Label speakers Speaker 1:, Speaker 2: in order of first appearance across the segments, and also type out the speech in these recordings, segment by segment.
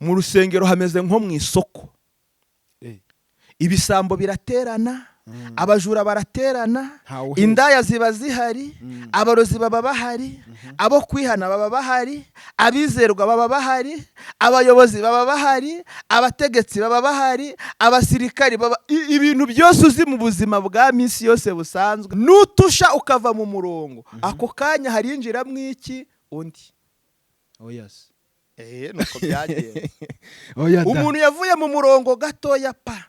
Speaker 1: mu rusengero hameze nko mu isoko. Ibisambo biraterana, abajura baraterana, indaya ziba zihari, abarozi baba bahari, abo kwihana baba bahari, abizerwa baba bahari, abayobozi baba bahari, abategetsi baba bahari, abasirikari baba, ibintu byose uzi mu buzima bwa minsi yose busanzwe. Nutusha ukava mu murongo, ako kanya harinjiramo iki undi.
Speaker 2: Yes.
Speaker 1: Nuko byagiye. Umuntu yavuye mu murongo gatoya pa.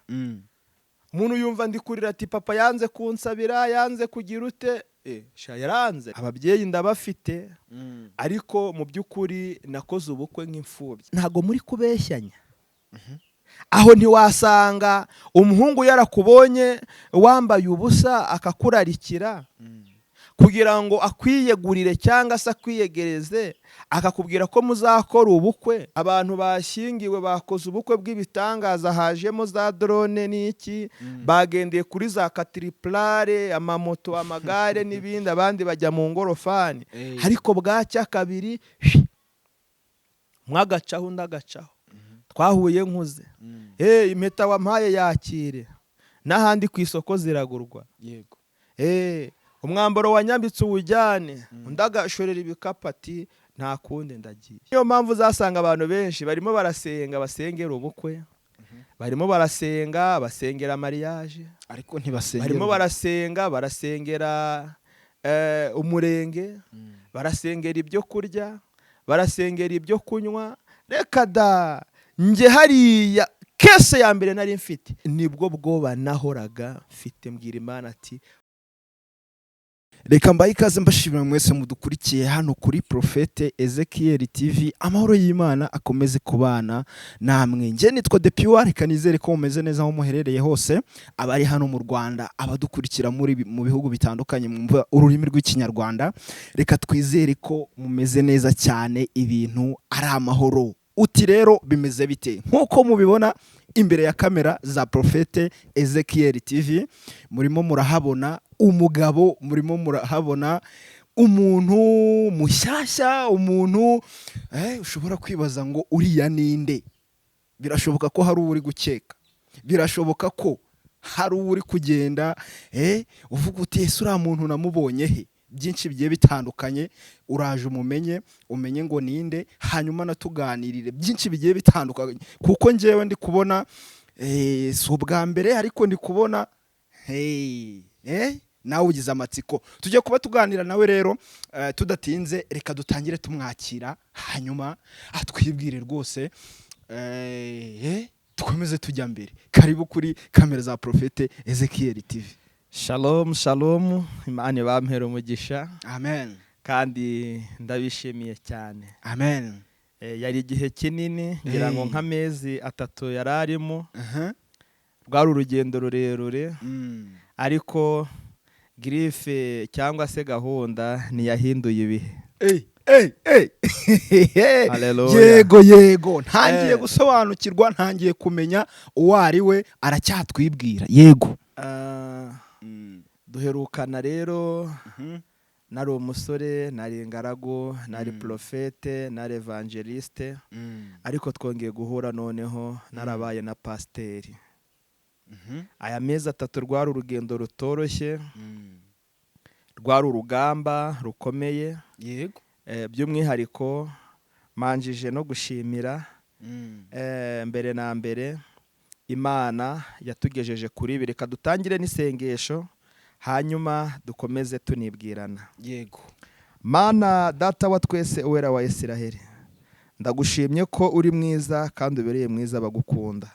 Speaker 1: Umuntu yumva ndikurira ati papa yanze kunsabira, yanze kugira ute. Sha yaranze. Ababyeyi ndabafite, ariko mu by'ukuri nakoze ubukwe nk'imfubyi. Ntago muri kubeshyanya. Aho ntiwasanga umuhungu yarakubonye wambaye ubusa akakurarikira kugira ngo akwiyegurire cyangwa se akwiyegereze, akakubwira ko muzakora ubukwe. Abantu bashyingiwe bakoze ubukwe bw'ibitangaza, hajemo za drone n'iki, bagendeye kuri za katriplare, amamoto, amagare n'ibindi, abandi bajya mu ngorofani. Ariko bwacya kabiri mwagacaho ndagacaho, twahuye nkuze, impeta wampaye yakire, n'ahandi ku isoko ziragurwa.
Speaker 2: Yego.
Speaker 1: Umwambaro wanyambitse uwujyane, undagashorera ibikapati, nta kundi ndagiye. Niyo mpamvu uzasanga abantu benshi barimo barasenga, basengera ubukwe, barimo barasenga, basengera mariage,
Speaker 2: ariko ntibasengera.
Speaker 1: barimo barasenga, barasengera umurenge, barasengera ibyo kurya, barasengera ibyo kunywa. Reka da, nge hariya kese ya mbere nari mfite, nibwo bwoba nahoraga mfite, mbwira Imana ati
Speaker 2: reka mbaye ikaze mbashimira mwese mudukurikiye hano kuri Prophete Ezekiel TV. Amahoro y'Imana akomeze kubana namwe. Nje nitwa The Pure, reka nizere ko mumeze neza aho muherereye hose, abari hano mu Rwanda, abadukurikira mu bihugu bitandukanye mwumva ururimi rw'ikinyarwanda. Reka twizere ko mumeze neza cyane, ibintu ari amahoro. Uti rero bimeze bite? Nkuko mubibona imbere ya kamera za Prophete Ezekiel TV, murimo murahabona umugabo, murimo murahabona umuntu mushyashya, umuntu ushobora kwibaza ngo uriya ninde. Birashoboka ko hari uri gukeka, birashoboka ko hari uri kugenda uvuga uti ese uriya muntu namubonye he. Byinshi bigiye bitandukanye, uraje umenye ngo ninde, hanyuma natuganirire byinshi bigiye bitandukanye, kuko ngewe ndi kubona si ubwa mbere, ariko ndi kubona nawe ugize amatsiko. Tujye kuba tuganira nawe rero, tudatinze reka dutangire tumwakira, hanyuma atwibwire rwose, dukomeze tujya mbere. Karibu kuri kamera za Prophete Ezekiel TV.
Speaker 1: Shalom, shalom, Imana ibampere umugisha.
Speaker 2: Amen.
Speaker 1: Kandi ndabishimiye cyane.
Speaker 2: Amen.
Speaker 1: Yari igihe kinini, ngira ngo nk'amezi 3 yararimo. Rwari urugendo rurerure, ariko grife cyangwa se gahunda niyahinduye ibihe.
Speaker 2: Yego ntangiye gusobanukirwa, ntangiye kumenya uwo ari we, aracyatwibwira. Yego.
Speaker 1: Duherukana rero, nari umusore, nari ingaragu, nari profete, nari evangeliste, ariko twongeye guhura noneho narabaye na pasiteri. Aya mezi 3 rwari urugendo rutoroshye, rwari urugamba rukomeye.
Speaker 2: Yego.
Speaker 1: By'umwihariko manjije no gushimira mbere na mbere Imana yatugejeje kuri ibi. Reka dutangire n'isengesho, hanyuma dukomeze tunibwirana.
Speaker 2: Yego.
Speaker 1: Mana data wa twese, uwera wa Isiraheli, ndagushimye ko uri mwiza kandi ubereye mwiza bagukunda.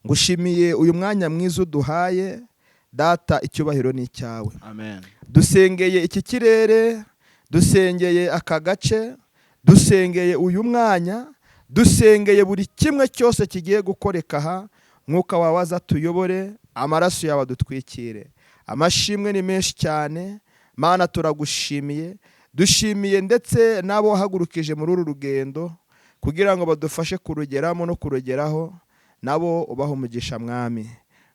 Speaker 1: Ngushimiye uyu mwanya mwiza uduhaye, data icyubahiro ni cyawe.
Speaker 2: Amen.
Speaker 1: Dusengeye iki kirere, dusengeye aka gace, dusengeye uyu mwanya, dusengeye buri kimwe cyose kigiye gukoreka aha. Mwuka wawe aza tuyobore, amaraso yawe adutwikire. Amashimwe ni menshi cyane, Mana turagushimiye. Dushimiye ndetse nabo wahagurukije muri uru rugendo kugira ngo badufashe kurugeramo no kurugeraho, nabo ubaha umugisha mwami.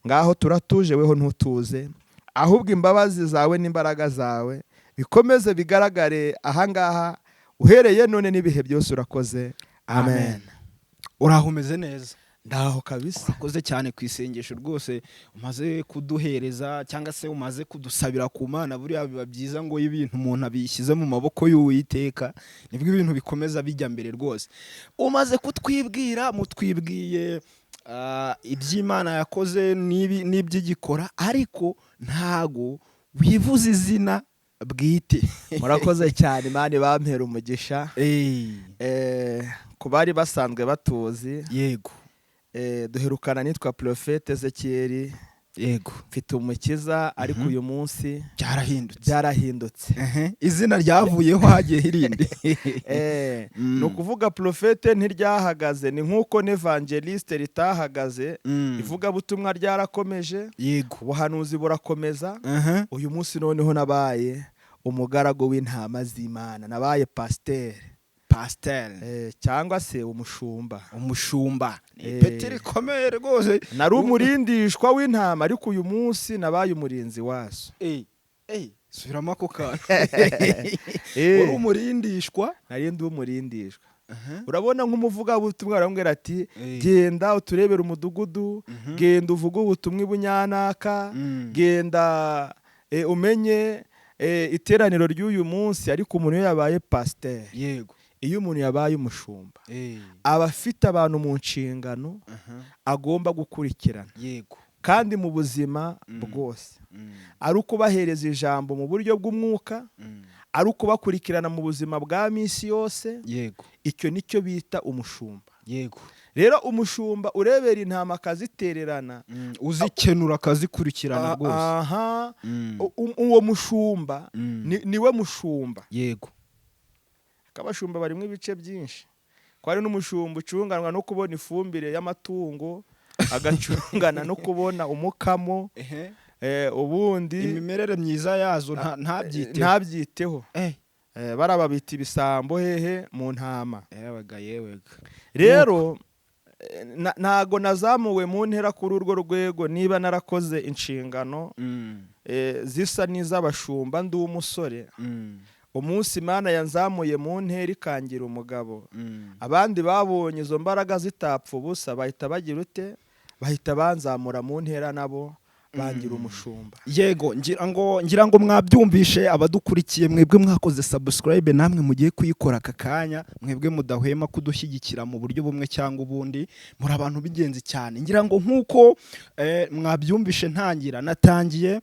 Speaker 1: Ngaho turatuje, weho ntutuze, ahubwo imbabazi zawe n'imbaraga zawe bikomeze bigaragare ahangaha, uhereye none n'ibihe byose urakoze. Amen.
Speaker 2: uraho umeze neza?
Speaker 1: Ndaho kabisa.
Speaker 2: Urakoze cyane ku isengesho rwose umaze kuduhereza cyangwa se umaze kudusabira ku Mana. Buriya biba byiza ngo ibintu umuntu abishyize mu maboko y'Uwiteka nibwo ibintu bikomeza bijya mbere rwose. Umaze kutwibwira, mutwibwiye iby'Imana yakoze n'iby'igikora, ariko ntago wivuze izina bwite.
Speaker 1: Murakoze cyane, Imana bampera umugisha. Ku bari basanzwe batuzi,
Speaker 2: yego,
Speaker 1: duherukana nitwa Prophet Ezekiel.
Speaker 2: Yego,
Speaker 1: mfite umukiza, ariko uyu munsi byarahindutse.
Speaker 2: Izina ryavuyeho hagiye hirinde.
Speaker 1: Ni ukuvuga Prophet ntiryahagaze, ni nk'uko n'Evangeliste ritahagaze. Ivugabutumwa ryarakomeje,
Speaker 2: yego,
Speaker 1: ubuhanuzi burakomeza. Uyu munsi noneho nabaye umugaragu w'intama z'Imana, nabaye pasteur cyangwa se umushumba.
Speaker 2: Ipeti rikomeye rwose.
Speaker 1: Nari umurindishwa w'intama, ariko uyu munsi nabaye umurinzi wazo.
Speaker 2: Subiramo ako kantu. Uri umurindishwa?
Speaker 1: Nari ndi umurindishwa. Urabona nk'umuvugabutumwa arambwira ati genda uturebere umudugudu, genda uvuge ubutumwa i Bunyanaka, genda umenye iteraniro ry'uyu munsi. Ariko umuntu yabaye pasteur,
Speaker 2: yego,
Speaker 1: iyo umuntu yabaye umushumba aba afite abantu mu nshingano agomba gukurikirana,
Speaker 2: yego,
Speaker 1: kandi mu buzima bwose, ari ukubahereza ijambo mu buryo bw'umwuka, ari ukubakurikirana mu buzima bwa minsi yose.
Speaker 2: Yego,
Speaker 1: icyo nicyo bita umushumba.
Speaker 2: Yego,
Speaker 1: rero umushumba urebera intama akazitererana,
Speaker 2: uzikenura akazikurikirana rwose.
Speaker 1: Uwo mushumba niwe mushumba.
Speaker 2: Yego,
Speaker 1: abashumba barimo ibice byinshi. Ko hari n'umushumba ucunganwa no kubona ifumbire y'amatungo, agacungana no kubona umukamo, ubundi
Speaker 2: imimerere myiza yazo
Speaker 1: ntabyiteho. Baraba bita ibisambo hehe mu ntama. Rero ntago nazamuwe mu ntera kuri urwo rwego niba narakoze inshingano zisa n'iz'abashumba ndi umusore. Umunsi Imana yanzamuye mu ntera ikangira umugabo, abandi babonye izo mbaraga zitapfa ubusa, bahita bagira ute, bahita banzamura mu ntera nabo bangira umushumba.
Speaker 2: Yego, ngira ngo mwabyumvishe abadukurikiye, mwebwe mwakoze subscribe, namwe mugiye kuyikora aka kanya, mwebwe mudahwema kudushyigikira mu buryo bumwe cyangwa ubundi, muri abantu b'ingenzi cyane. Ngira ngo nk'uko mwabyumvishe ntangira, natangiye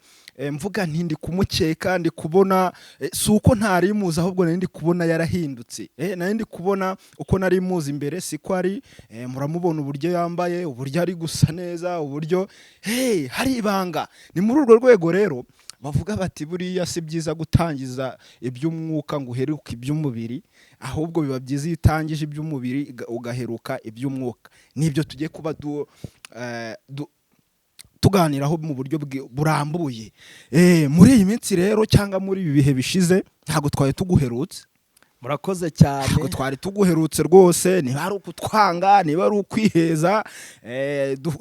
Speaker 2: mvuga nti ndi kumukeka, ndi kubona si uko ntari muzi, ahubwo nari ndi kubona yarahindutse. Nari ndi kubona uko nari muzi imbere siko ari. Muramubona uburyo yambaye, uburyo ari gusa neza, uburyo hari ibanga. Ni muri urwo rwego rero bavuga bati buriya si byiza gutangiza iby'umwuka ngo uheruke iby'umubiri, ahubwo biba byiza iyo utangije iby'umubiri ugaheruka iby'umwuka. Nibyo tugiye kuba tuganiraho mu buryo burambuye. Muri iyi minsi rero cyangwa muri ibi bihe bishize ntabwo twari tuguherutse.
Speaker 1: Murakoze cyane.
Speaker 2: Ntabwo twari tuguherutse rwose, niba ari ukutwanga, niba ari ukwiheza,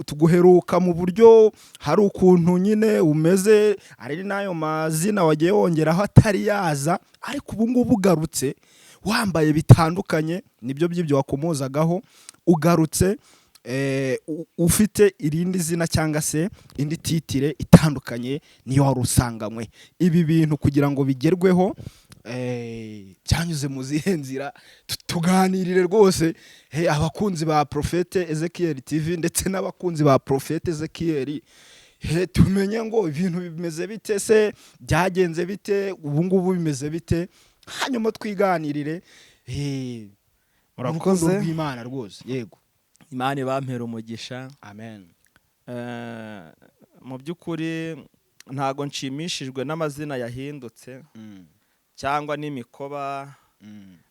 Speaker 2: tuguheruka mu buryo hari ukuntu nyine umeze, ari nayo mazina wagiye wongeraho atari yaza, ariko ubu ngubu ugarutse wambaye bitandukanye, nibyo by'ibyo wakomozagaho, ugarutse ufite irindi zina cyangwa se indi titire itandukanye niyo wari usanganywe. Ibi bintu kugira ngo bigerweho byanyuze mu zihe nzira, tuganirire rwose abakunzi ba Prophet Ezekiel TV ndetse n'abakunzi ba Prophet Ezekiel, tumenye ngo ibintu bimeze bite, se byagenze bite, ubu ngubu bimeze bite, hanyuma twiganirire.
Speaker 1: Murakoze
Speaker 2: rw'Imana rwose. Yego,
Speaker 1: Imana ibampera umugisha.
Speaker 2: Amen.
Speaker 1: Mu by'ukuri ntago nshimishijwe n'amazina yahindutse cyangwa n'imikoba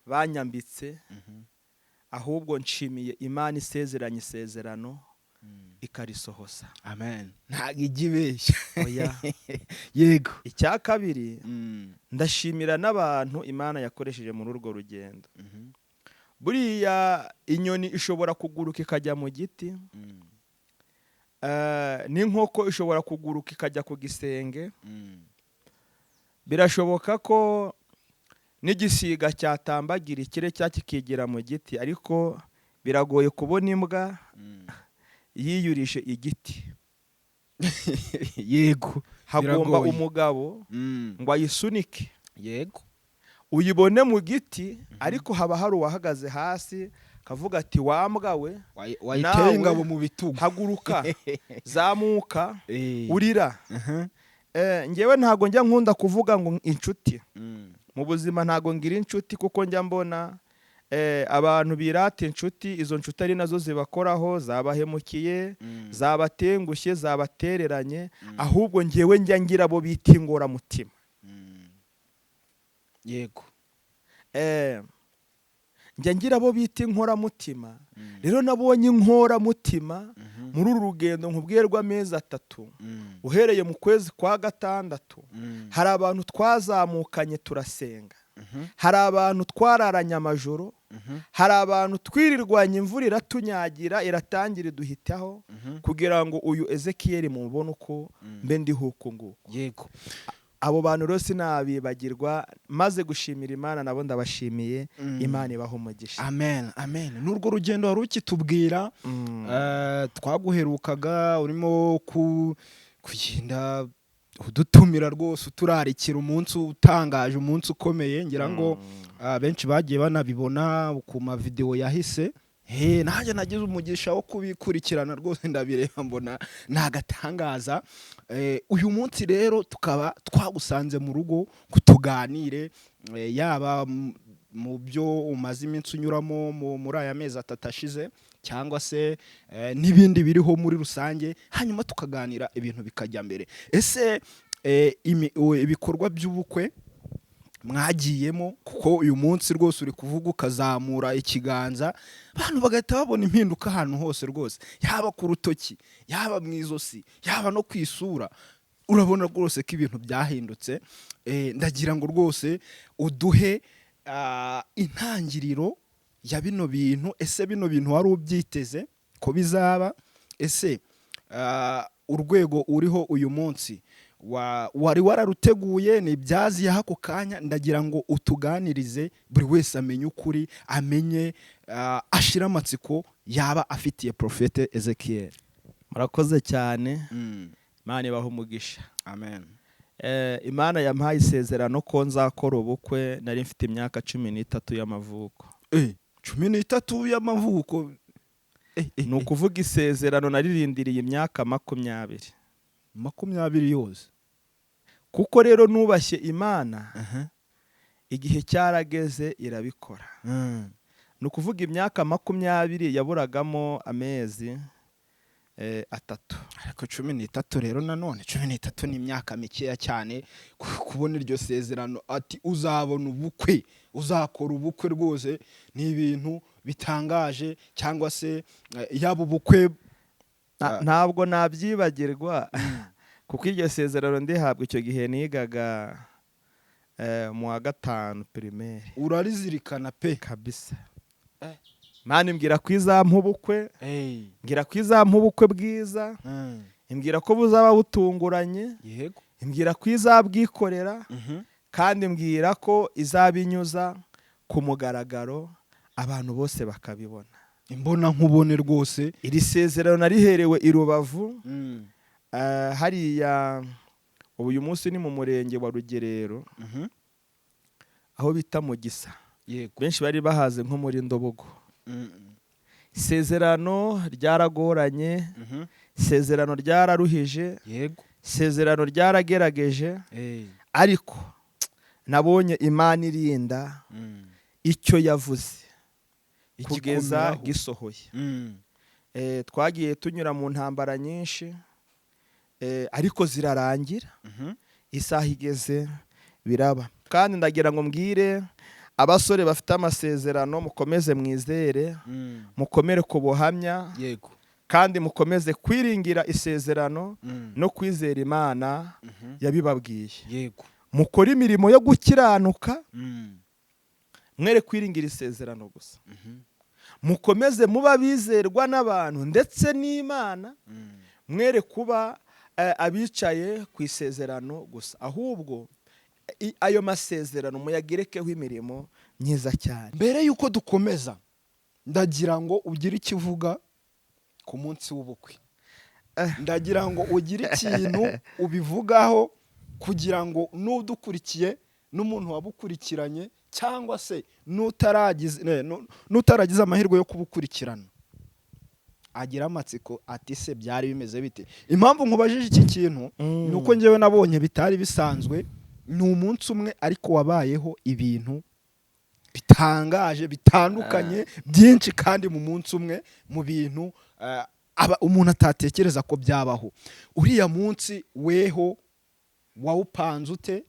Speaker 1: banyambitse, ahubwo nshimiye Imana isezeranye isezerano ikarisohoza.
Speaker 2: Amen. Ntago igibeshya.
Speaker 1: Oya.
Speaker 2: Yego.
Speaker 1: Icya kabiri, ndashimira n'abantu Imana yakoresheje muri urwo rugendo. Buriya inyoni ishobora kuguruka ikajya mu giti, n'inkoko ishobora kuguruka ikajya ku gisenge, birashoboka ko n'igisiga cyatambagira ikire cya kikigira mu giti, ariko biragoye kubona imbwa yiyurije igiti.
Speaker 2: Yego,
Speaker 1: hagomba umugabo ngo ayisunike.
Speaker 2: Yego,
Speaker 1: uyibone mu giti, ariko haba hari uwahagaze hasi kavuga ati wambwa we,
Speaker 2: wayiteye ingabo mu bitugu,
Speaker 1: haguruka, zamuka, urira. Ngewe ntago njya nkunda kuvuga ngo inshuti. Mu buzima ntago ngira inshuti, kuko njya mbona abantu birata inshuti, izo nshuti ari nazo zibakoraho, zabahemukiye, zabatengushye, zabatereranye. Ahubwo ngewe njya ngira abo bita ingoramutima.
Speaker 2: Yego,
Speaker 1: njya ngira abo bita inkoramutima. Rero nabonye inkoramutima muri uru rugendo nkubwiye rw'amezi 3, uhereye mu kwezi kwa 6. Hari abantu twazamukanye turasenga, hari abantu twararanye amajoro, hari abantu twirirwanye imvura iratunyagira, iratangira iduhitaho, kugira ngo uyu Ezekiel mubone uko mbe ndiho uko nguko.
Speaker 2: Yego,
Speaker 1: abo bantu rero sinabibagirwa, maze gushimira Imana, nabo ndabashimiye. Imana ibaha umugisha.
Speaker 2: Amen, amen. N'urwo rugendo wari ukitubwira, twaguherukaga urimo kugenda udutumira rwose, uturarikira umunsi utangaje, umunsi ukomeye. Ngira ngo benshi bagiye banabibona ku mavideo yahise. Nanjye nagize umugisha wo kubikurikirana rwose, ndabireba mbona nagatangaza. Uyu munsi rero tukaba twagusanze mu rugo kutuganire, yaba mu byo umaze iminsi unyuramo muri aya mezi 3 ashize, cyangwa se n'ibindi biriho muri rusange, hanyuma tukaganira ibintu bikajya mbere. Ese ibikorwa by'ubukwe mwagiyemo, kuko uyu munsi rwose uri kuvuga ukazamura ikiganza, abantu bagahita babona impinduka ahantu hose rwose, yaba ku rutoki, yaba mu izosi, yaba no kwisura, urabona rwose ko ibintu byahindutse. Ndagira ngo rwose uduhe intangiriro ya bino bintu. Ese bino bintu wari ubyiteze ko bizaba? Ese urwego uriho uyu munsi wari wararuteguye, ni byaziye ako kanya? Ndagira ngo utuganirize, buri wese amenye ukuri, amenye ashira amatsiko yaba afitiye Prophete Ezekiel.
Speaker 1: Murakoze cyane. Imana ibaha umugisha.
Speaker 2: Amen.
Speaker 1: Imana yampaye isezerano ko nzakora ubukwe nari mfite imyaka 13 y'amavuko.
Speaker 2: 13 y'amavuko?
Speaker 1: Ni ukuvuga isezerano naririndiriye imyaka 20.
Speaker 2: 20 yose.
Speaker 1: Kuko rero nubashye Imana, igihe cyarageze irabikora. Ni ukuvuga imyaka 20 yaburagamo amezi 3.
Speaker 2: Ariko 13 rero nanone 13 ni imyaka mikeya cyane kubona iryo sezerano ati uzabona ubukwe, uzakora ubukwe. Rwose ni ibintu bitangaje, cyangwa se yaba ubukwe
Speaker 1: ntabwo nabyibagirwa. Kuko iryo sezerano ndihabwa icyo gihe nigaga mu wa 5 primaire.
Speaker 2: Urarizirikana pe
Speaker 1: kabisa. Mani mbwira ko izampa ubukwe, mbwira ko izampa ubukwe bwiza, mbwira ko buzaba butunguranye,
Speaker 2: yego,
Speaker 1: mbwira ko izabwikorera, kandi mbwira ko izabinyuza ku mugaragaro, abantu bose bakabibona.
Speaker 2: Imbona nkubone rwose.
Speaker 1: Iri sezerano nariherewe i Rubavu, hariya uyu munsi ni mu murenge wa Rugerero, aho bita mu Gisa. Benshi bari bahaze nko muri Ndobogo. Isezerano ryaragoranye, isezerano ryararuhije,
Speaker 2: yego,
Speaker 1: isezerano ryaragerageje, ariko nabonye Imana irinda icyo yavuze kugeza gisohoye. Twagiye tunyura mu ntambara nyinshi, ariko zirarangira. Isaha igeze biraba. Kandi ndagira ngo mbwire abasore bafite amasezerano, mukomeze mwizere, mukomere ku buhamya,
Speaker 2: yego,
Speaker 1: kandi mukomeze kwiringira isezerano no kwizera Imana yabibabwiye.
Speaker 2: Yego,
Speaker 1: mukora imirimo yo gukiranuka, mwere kwiringira isezerano gusa. Mukomeze muba bizerwa n'abantu ndetse n'Imana, mwere kuba abicaye ku isezerano gusa, ahubwo ayo masezerano muyagerekeho imirimo myiza cyane.
Speaker 2: Mbere yuko dukomeza, ndagira ngo ugire icyo uvuga ku munsi w'ubukwe. Ndagira ngo ugire ikintu ubivugaho kugira ngo n'udukurikiye n'umuntu wabukurikiranye cyangwa se n'utaragize amahirwe yo kubukurikirana agira amatsiko ati se byari bimeze bite. Impamvu nkubajije iki kintu ni uko njyewe nabonye bitari bisanzwe. Ni umunsi umwe ariko wabayeho ibintu bitangaje bitandukanye byinshi kandi mu munsi umwe, mu bintu umuntu atatekereza ko byabaho. Uriya munsi weho wawupanze ute?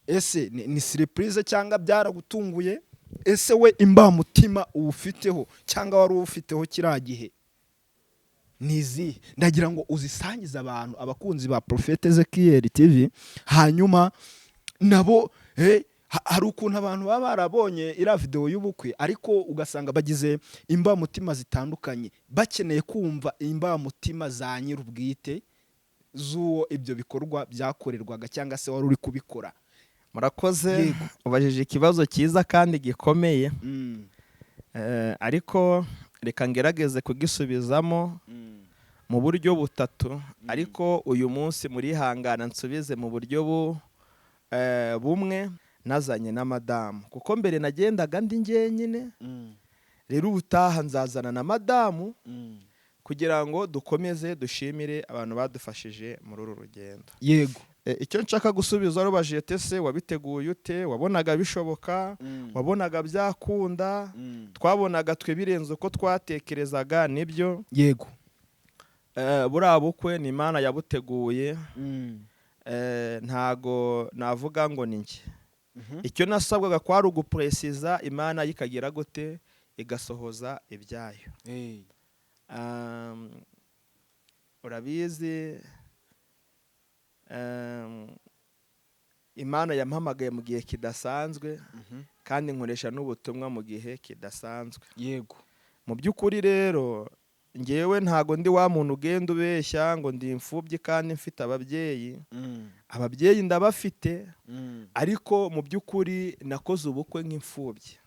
Speaker 2: Ese ni surprise cyangwa byaragutunguye? Ese we imbamutima uwufiteho cyangwa wari uwufiteho kiriya gihe nizihe? Ndagira ngo uzisangize abantu, abakunzi ba Prophet Ezekiel TV, hanyuma nabo hari ukuntu abantu baba barabonye iriya video y'ubukwe ariko ugasanga bagize imbamutima zitandukanye, bakeneye kumva imbamutima za nyir'ubwite z'uwo ibyo bikorwa byakorerwaga cyangwa se wari uri kubikora.
Speaker 1: Murakoze, ubajije ikibazo cyiza kandi gikomeye. Ariko reka ngerageze kugisubizamo mu buryo butatu, ariko uyu munsi murihangana nsubize mu buryo bumwe. Nazanye na madamu kuko mbere nagendaga ndi njyenyine, rero ubutaha nzazana na madamu kugira ngo dukomeze dushimire abantu badufashije muri uru rugendo.
Speaker 2: Yego.
Speaker 1: Icyo nshaka gusubiza rubajije tese wabiteguye ute, wabonaga bishoboka, wabonaga byakunda, twabonaga twe birenze uko twatekerezaga. Nibyo.
Speaker 2: Yego.
Speaker 1: Buriya bukwe ni Imana yabuteguye, ntago navuga ngo ni njye. Icyo nasabwaga kwari ugupresiza, Imana yikagira gute igasohoza ibyayo. Urabizi, Imana yampamagaye mu gihe kidasanzwe kandi nkoresha n'ubutumwa mu gihe kidasanzwe.
Speaker 2: Yego.
Speaker 1: Mu by'ukuri rero ngewe ntago ndi wa muntu ugenda ubeshya ngo ndi imfubyi kandi mfite ababyeyi. Ababyeyi ndabafite, ariko mu by'ukuri nakoze ubukwe nk'imfubyi.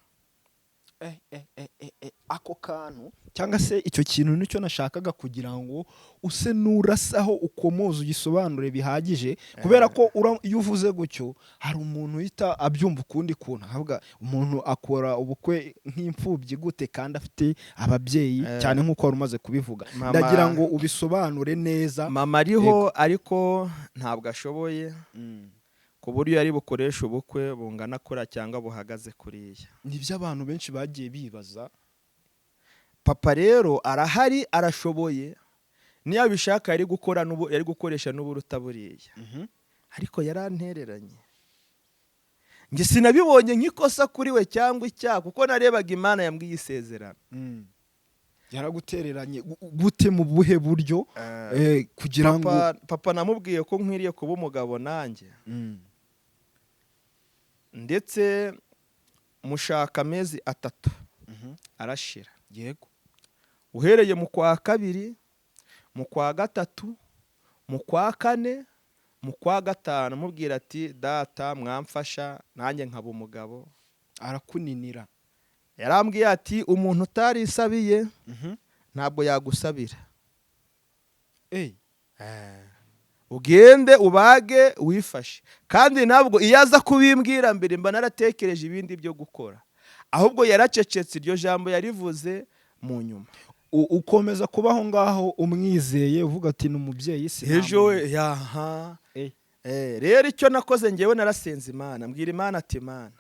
Speaker 2: Ako kantu cyangwa se icyo kintu nicyo nashakaga kugira ngo use nurasaho ukomoza ugisobanure bihagije, kubera ko iyo uvuze gutyo hari umuntu uhita abyumva ukundi kuntu, avuga umuntu akora ubukwe nk'imfubyi gute kandi afite ababyeyi, cyane nk'uko wari umaze kubivuga. Ndagira ngo ubisobanure neza.
Speaker 1: Mama ariho ariko ntabwo ashoboye ku buryo yari bukoresha ubukwe bungana kura cyangwa buhagaze kuriya.
Speaker 2: Nibyo abantu benshi bagiye bibaza.
Speaker 1: Papa rero arahari, arashoboye, niyo abishaka yari gukoresha n'uburuta buriya, ariko yarantereranye. Nge sinabibonye nk'ikosa kuri we cyangwa icyaha, kuko narebaga Imana yambwiye isezerano.
Speaker 2: Yaragutereranye gute, mu buhe buryo? Kugira ngo
Speaker 1: papa namubwiye ko nkwiriye kuba umugabo nanjye, ndetse mushaka amezi 3 arashira.
Speaker 2: Yego.
Speaker 1: Uhereye mu kwa 2, mu kwa 3, mu kwa 4, mu kwa 5 mubwira ati data mwamfasha nanjye nkaba umugabo.
Speaker 2: Arakuninira.
Speaker 1: Yarambwiye ati umuntu utarisabiye ntabwo yagusabira. Ugende ubage wifashe. Kandi nabwo iyo aza kubimbwira mbere mba naratekereje ibindi byo gukora, ahubwo yaracecetse, iryo jambo yarivuze mu nyuma.
Speaker 2: Ukomeza kubaho ngaho umwizeye uvuga ati n'umubyeyi si
Speaker 1: ejo yaha. Rero icyo nakoze ngewe narasenze Imana, mbwira Imana ati Imana,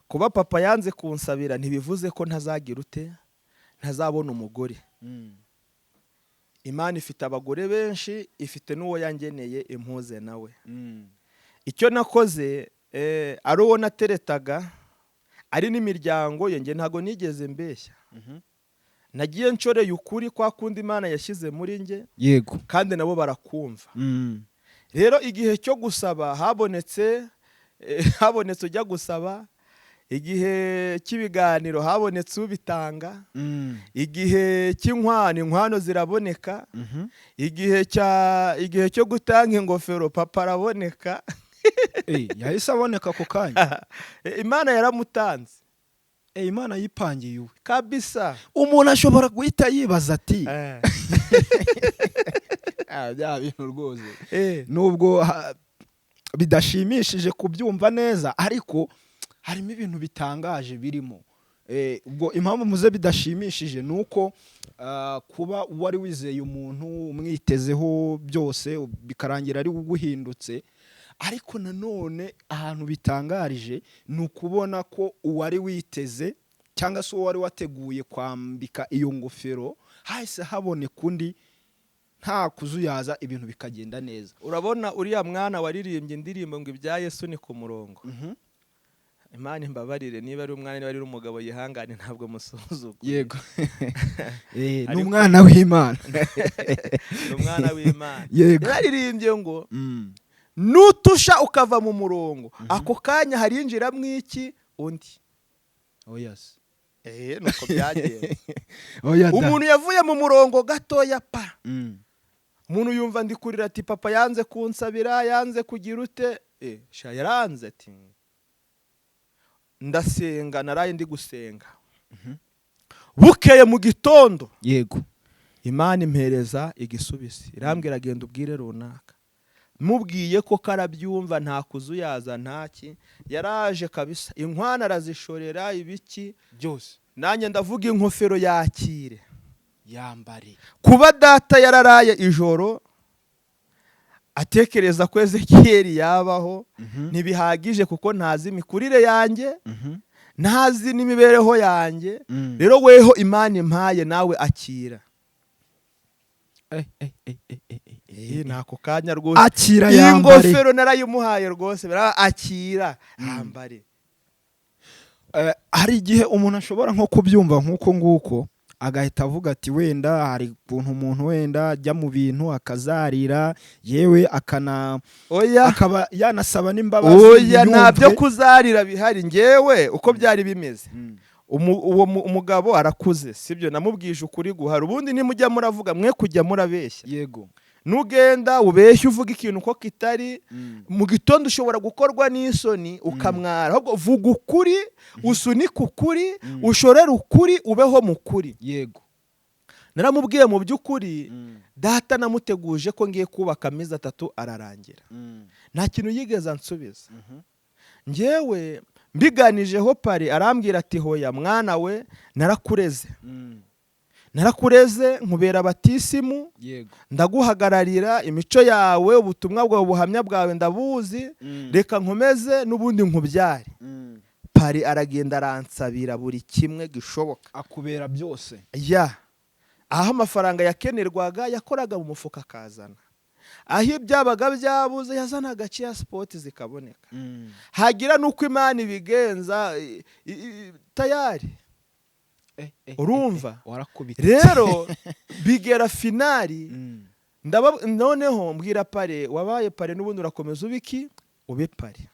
Speaker 1: kuba papa yanze kunsabira ntibivuze ko ntazagira ute, ntazabona umugore. Imana ifite abagore benshi, ifite n'uwo yangeneye impuze nawe. Icyo nakoze ari uwo nateretaga, ari n'imiryango ye, nge ntago nigeze mbeshya. Nagiye ncoreye ukuri kwa kundi Imana yashyize muri nge.
Speaker 2: Yego.
Speaker 1: Kandi nabo barakumva. Rero igihe cyo gusaba habonetse ujya gusaba, igihe cy'ibiganiro habonetse ubitanga, igihe cy'inkwano ziraboneka, igihe cyo gutanga ingofero papa araboneka.
Speaker 2: Yahise aboneka ku kanya.
Speaker 1: Imana yaramutanze.
Speaker 2: Imana yipangiye uwe
Speaker 1: kabisa.
Speaker 2: Umuntu ashobora guhita yibaza ati bya bintu rwose nubwo bidashimishije kubyumva neza, ariko harimo ibintu bitangaje birimo. Ubwo impamvu muze bidashimishije nuko kuba wari wizeye umuntu umwitezeho byose bikarangira ari uguhindutse, ariko nanone ahantu bitangarije ni ukubona ko uwari witeze cyangwa se uwo wari wateguye kwambika iyo ngofero hahise haboneka undi nta kuzuyaza, ibintu bikagenda neza.
Speaker 1: Urabona uriya mwana waririmbye indirimbo ngo ibya Yesu ni ku murongo. Imana imbabarire niba ari umwana niba ari umugabo yihangane ntabwo musuzuguye.
Speaker 2: Yego. Ni umwana w'Imana.
Speaker 1: Ni umwana w'Imana.
Speaker 2: Yego.
Speaker 1: Yaririmbye ngo nutusha ukava mu murongo ako kanya harinjiramo iki undi.
Speaker 2: Yes.
Speaker 1: Nuko byagenze. Umuntu yavuye mu murongo gatoya pa. Umuntu yumva ndi kurira ati papa yanze kunsabira, yanze kugira ute. Yaranze ati ndasenga, naraye ndi gusenga. Bukeye mu gitondo.
Speaker 2: Yego.
Speaker 1: Imana impereza igisubizo. Irambwira genda ubwire runaka. Mubwiye ko karabyumva nta kuzuyaza ntaki. Yaraje kabisa. Inkwana arazishorera ibiki byose. Nanjye ndavuga inkofero yakire.
Speaker 2: Yambare.
Speaker 1: Kuba data yararaye ijoro atekereza ko Ezekiyeli yabaho ntibihagije kuko ntazi imikurire yanjye, ntazi n'imibereho yanjye. Rero weho Imana impaye nawe akira. Nako kanya rwose
Speaker 2: akira yambare.
Speaker 1: Ingofero narayimuhaye rwose akira yambare.
Speaker 2: Hari igihe umuntu ashobora nko kubyumva nk'uko nguko agahita avuga ati wenda hari ukuntu umuntu wenda ajya mu bintu akazarira, yewe akaba yanasaba n'imbabazi.
Speaker 1: Oya ntabyo kuzarira bihari. Ngewe uko byari bimeze, uwo umugabo arakuze sibyo, namubwije ukuri guhara. Ubundi nimujya muravuga mwe kujya murabeshya.
Speaker 2: Yego.
Speaker 1: Nugenda ubeshya uvuga ikintu ko kitari, mu gitondo ushobora gukorwa n'isoni ukamwara. Ahubwo vuga ukuri, usunika ukuri, ushorera ukuri, ubeho mu kuri.
Speaker 2: Yego.
Speaker 1: Naramubwiye mu by'ukuri data namuteguje ko ngiye kubaka amezi 3 ararangira. Nta kintu yigeze ansubiza. Ngewe mbiganijeho pari arambwira ati hoya mwana we narakureze. Narakureze nkubera batisimu.
Speaker 2: Yego.
Speaker 1: Ndaguhagararira imico yawe, ubutumwa bwawe, ubuhamya bwawe ndabuzi. Reka nkomeze n'ubundi nkubyare. Pari aragenda aransabira buri kimwe gishoboka.
Speaker 2: Akubera byose.
Speaker 1: Aho amafaranga yakenerwaga yakoraga mu mufuka akazana. Aho ibyabaga byabuze yazanaga Chia Sport zikaboneka. Hagira nuko Imana ibigenza tayari. Urumva? Rero bigera finali. Noneho mbwira pare wabaye pare n'ubundi urakomeza ubiki ube pare.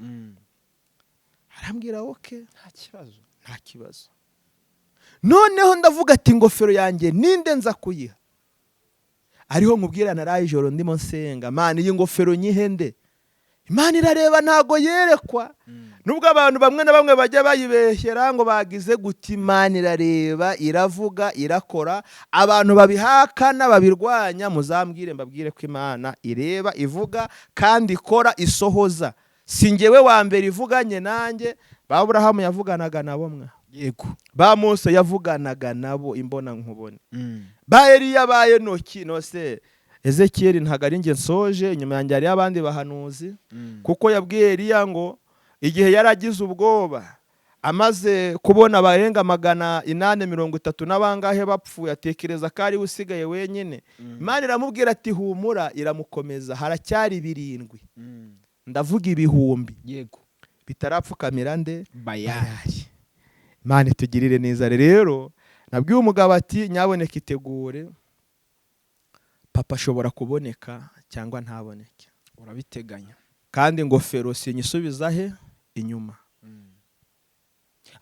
Speaker 1: Arambwira okay nta kibazo. Noneho ndavuga ati ingofero yanjye ninde nza kuyiha. Ariho nkubwira naraye ijoro ndimo nsenga, Mana iyi ngofero nyihende. Imana irareba ntago yerekwa. Nubwo abantu bamwe na bamwe bajya bayibeshyera ngo bagize guti, Imana irareba, iravuga, irakora. Abantu babihakana babirwanya muzambwire mbabwire ko Imana ireba, ivuga kandi ikora, isohoza. Singewe wa mbere ivuganye nanjye. Ba Aburahamu yavuganaga nabo mwa.
Speaker 2: Yego.
Speaker 1: Ba Mose yavuganaga nabo imbona nkubone. Ba Eliya ba Enoki nose Ezekiyeli ntago ari nge nsoje, nyuma yanjye hari abandi bahanuzi. Kuko yabwiye Eliya ngo igihe yaragize ubwoba amaze kubona abarenga 830 n'abangahe bapfuye, atekereza ko ari usigaye wenyine. Imana iramubwira ati humura, iramukomeza. Haracyari 7. Ndavuga ibihumbi.
Speaker 2: Yego.
Speaker 1: Bitarapfukamira nde
Speaker 2: bayari.
Speaker 1: Imana tugirire neza. Rero nabwiye umugabo ati nyaboneka itegure, papa ashobora kuboneka cyangwa ntaboneke.
Speaker 2: Urabiteganya.
Speaker 1: Kandi ingofero sinyisubiza he inyuma.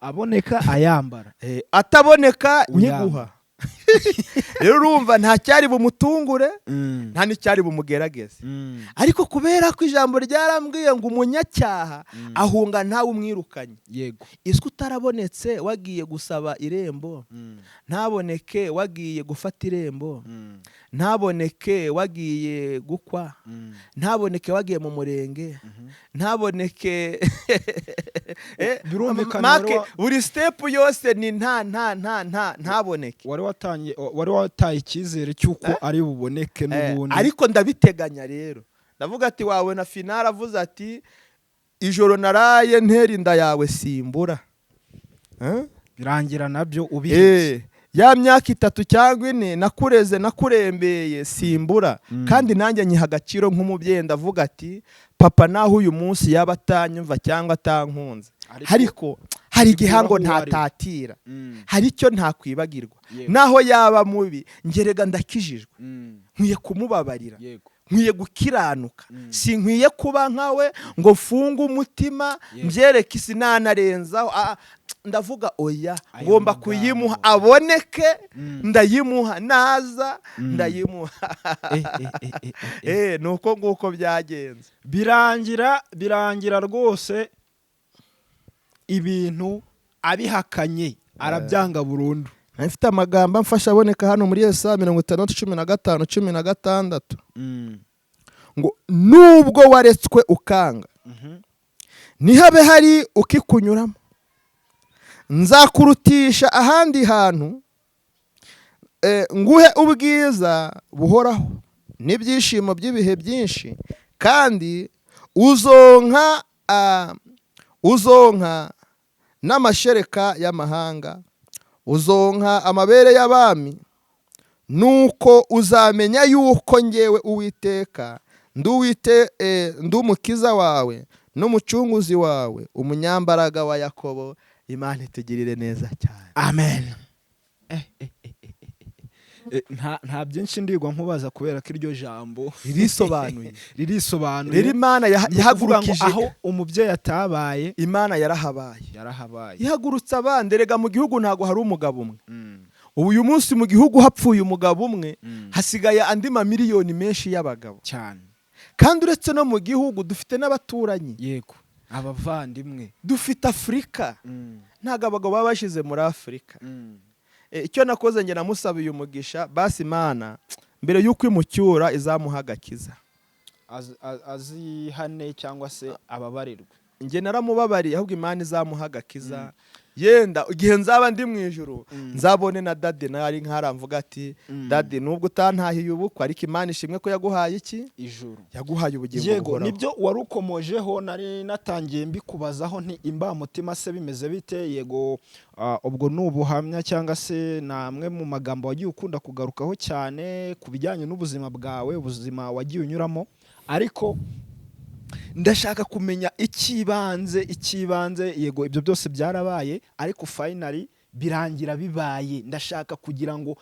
Speaker 2: Aboneka ayambara.
Speaker 1: Ataboneka nyiguha. rero urumva nta cyari bumutungure nta n'icyari bumugerageze ariko kubera ko ijambo ryarambwiye ngo umunyacyaha ahunga ntawe umwirukanye.
Speaker 2: yego
Speaker 1: isi utarabonetse wagiye gusaba irembo, ntaboneke wagiye gufata irembo, ntaboneke wagiye gukwa, ntaboneke wagiye mu murenge, ntaboneke make buri step yose ni ntaboneke.
Speaker 2: wari wataye icyizere cy'uko ari buboneke n'ubundi,
Speaker 1: ariko ndabiteganya rero ndavuga ati wawe na finale avuze ati ijoro naraye ntera inda yawe simbura,
Speaker 2: birangira nabyo ubihetse.
Speaker 1: ya myaka 3 cyangwa 4 nakureze nakurembeye simbura, kandi nanjye nyiha agaciro nk'umubyeyi ndavuga ati papa naho uyu munsi yaba atanyumva cyangwa atankunze, ariko hari igihango ntatatira, hari icyo ntakwibagirwa, naho yaba mubi ngerega ndakijijwe, nkwiye kumubabarira, nkwiye gukiranuka, si nkwiye kuba nkawe ngo mfunge umutima mbyereke isi nanarenzaho. Ndavuga oya, ngomba kuyimuha aboneke, ndayimuha naza ndayimuha. Nuko nguko byagenze.
Speaker 2: birangira rwose ibintu abihakanye, arabyanga burundu.
Speaker 1: Nafite amagambo amfasha aboneka hano muri Yesaya 56:16 ngo nubwo waretswe ukanga nihabe hari ukikunyuramo, nzakurutisha ahandi hantu, nguhe ubwiza buhoraho n'ibyishimo by'ibihe byinshi, kandi uzonka n'amashereka y'amahanga, uzonka amabere y'abami, nuko uzamenya yuko ngewe Uwiteka ndi umukiza wawe n'umucunguzi wawe, umunyambaraga wa Yakobo. Imana itugirire neza cyane.
Speaker 2: Amen. nta byinshi ndigwa nkubaza kubera ko iryo jambo
Speaker 1: ririsobanuye
Speaker 2: rero
Speaker 1: Imana yahagurukije
Speaker 2: aho umubyeyi atabaye,
Speaker 1: Imana yarahabaye ihagurutsa abandi. Rega mu gihugu ntago hari umugabo umwe. Ubu uyu munsi mu gihugu hapfuye umugabo umwe, hasigaye andi mamiliyoni menshi y'abagabo
Speaker 2: cyane.
Speaker 1: Kandi uretse no mu gihugu dufite n'abaturanyi,
Speaker 2: yego, abavandimwe,
Speaker 1: dufite Afurika. Ntago abagabo baba bashize muri Afurika. Icyo nakoze nge namusabiye umugisha, basi Imana mbere y'uko imucyura izamuha agakiza,
Speaker 2: azihane cyangwa se ababarirwe.
Speaker 1: Nge naramubabariye, ahubwo Imana izamuha agakiza. Yenda igihe nzaba ndi mu ijuru nzabone na dade nari nkaramvuga ati dade nubwo utantahiye ubukwe, ariko Imana ishimwe ko yaguhaye iki?
Speaker 2: Ijuru.
Speaker 1: Yaguhaye ubugingo
Speaker 2: buhoraho. Yego, nibyo warukomojeho nari natangiye mbikubazaho nti imbamutima se bimeze bite? Yego, ubwo nubuhamya cyangwa se namwe mu magambo wagiye ukunda kugarukaho cyane ku bijyanye n'ubuzima bwawe, ubuzima wagiye unyuramo, ariko ndashaka kumenya ikibanze. Yego, ibyo byose byarabaye, ariko finally birangira bibaye. Ndashaka kugira ngo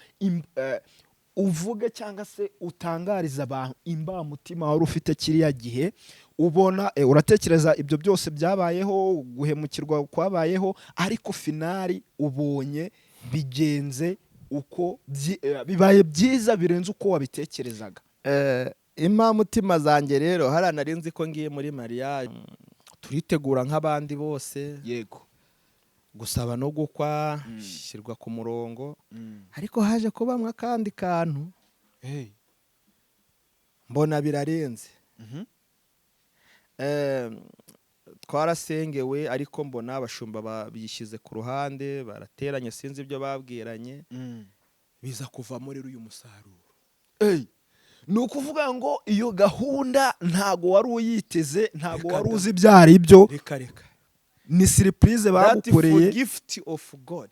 Speaker 2: uvuge cyangwa se utangariza abantu imbamutima wari ufite kiriya gihe ubona. Uratekereza ibyo byose byabayeho, guhemukirwa kwabayeho, ariko finally ubonye bigenze uko bibaye byiza birenze uko wabitekerezaga.
Speaker 1: Impamutima zanjye rero haranarinzi ko ngiye muri Mariya, turitegura nk'abandi bose.
Speaker 2: Yego,
Speaker 1: gusaba no gukwa, shyirwa ku murongo, ariko haje kubamwa kandi kantu mbona birarenze. Twarasengewe, ariko mbona abashumba babishyize ku ruhande, barateranye, sinzi ibyo babwiranye, biza kuvamo rero uyu musaruro.
Speaker 2: Ni ukuvuga ngo iyo gahunda ntago wari uyiteze, ntago wari uzi byari ibyo.
Speaker 1: Reka
Speaker 2: ni surprise bagukoreye,
Speaker 1: gift of God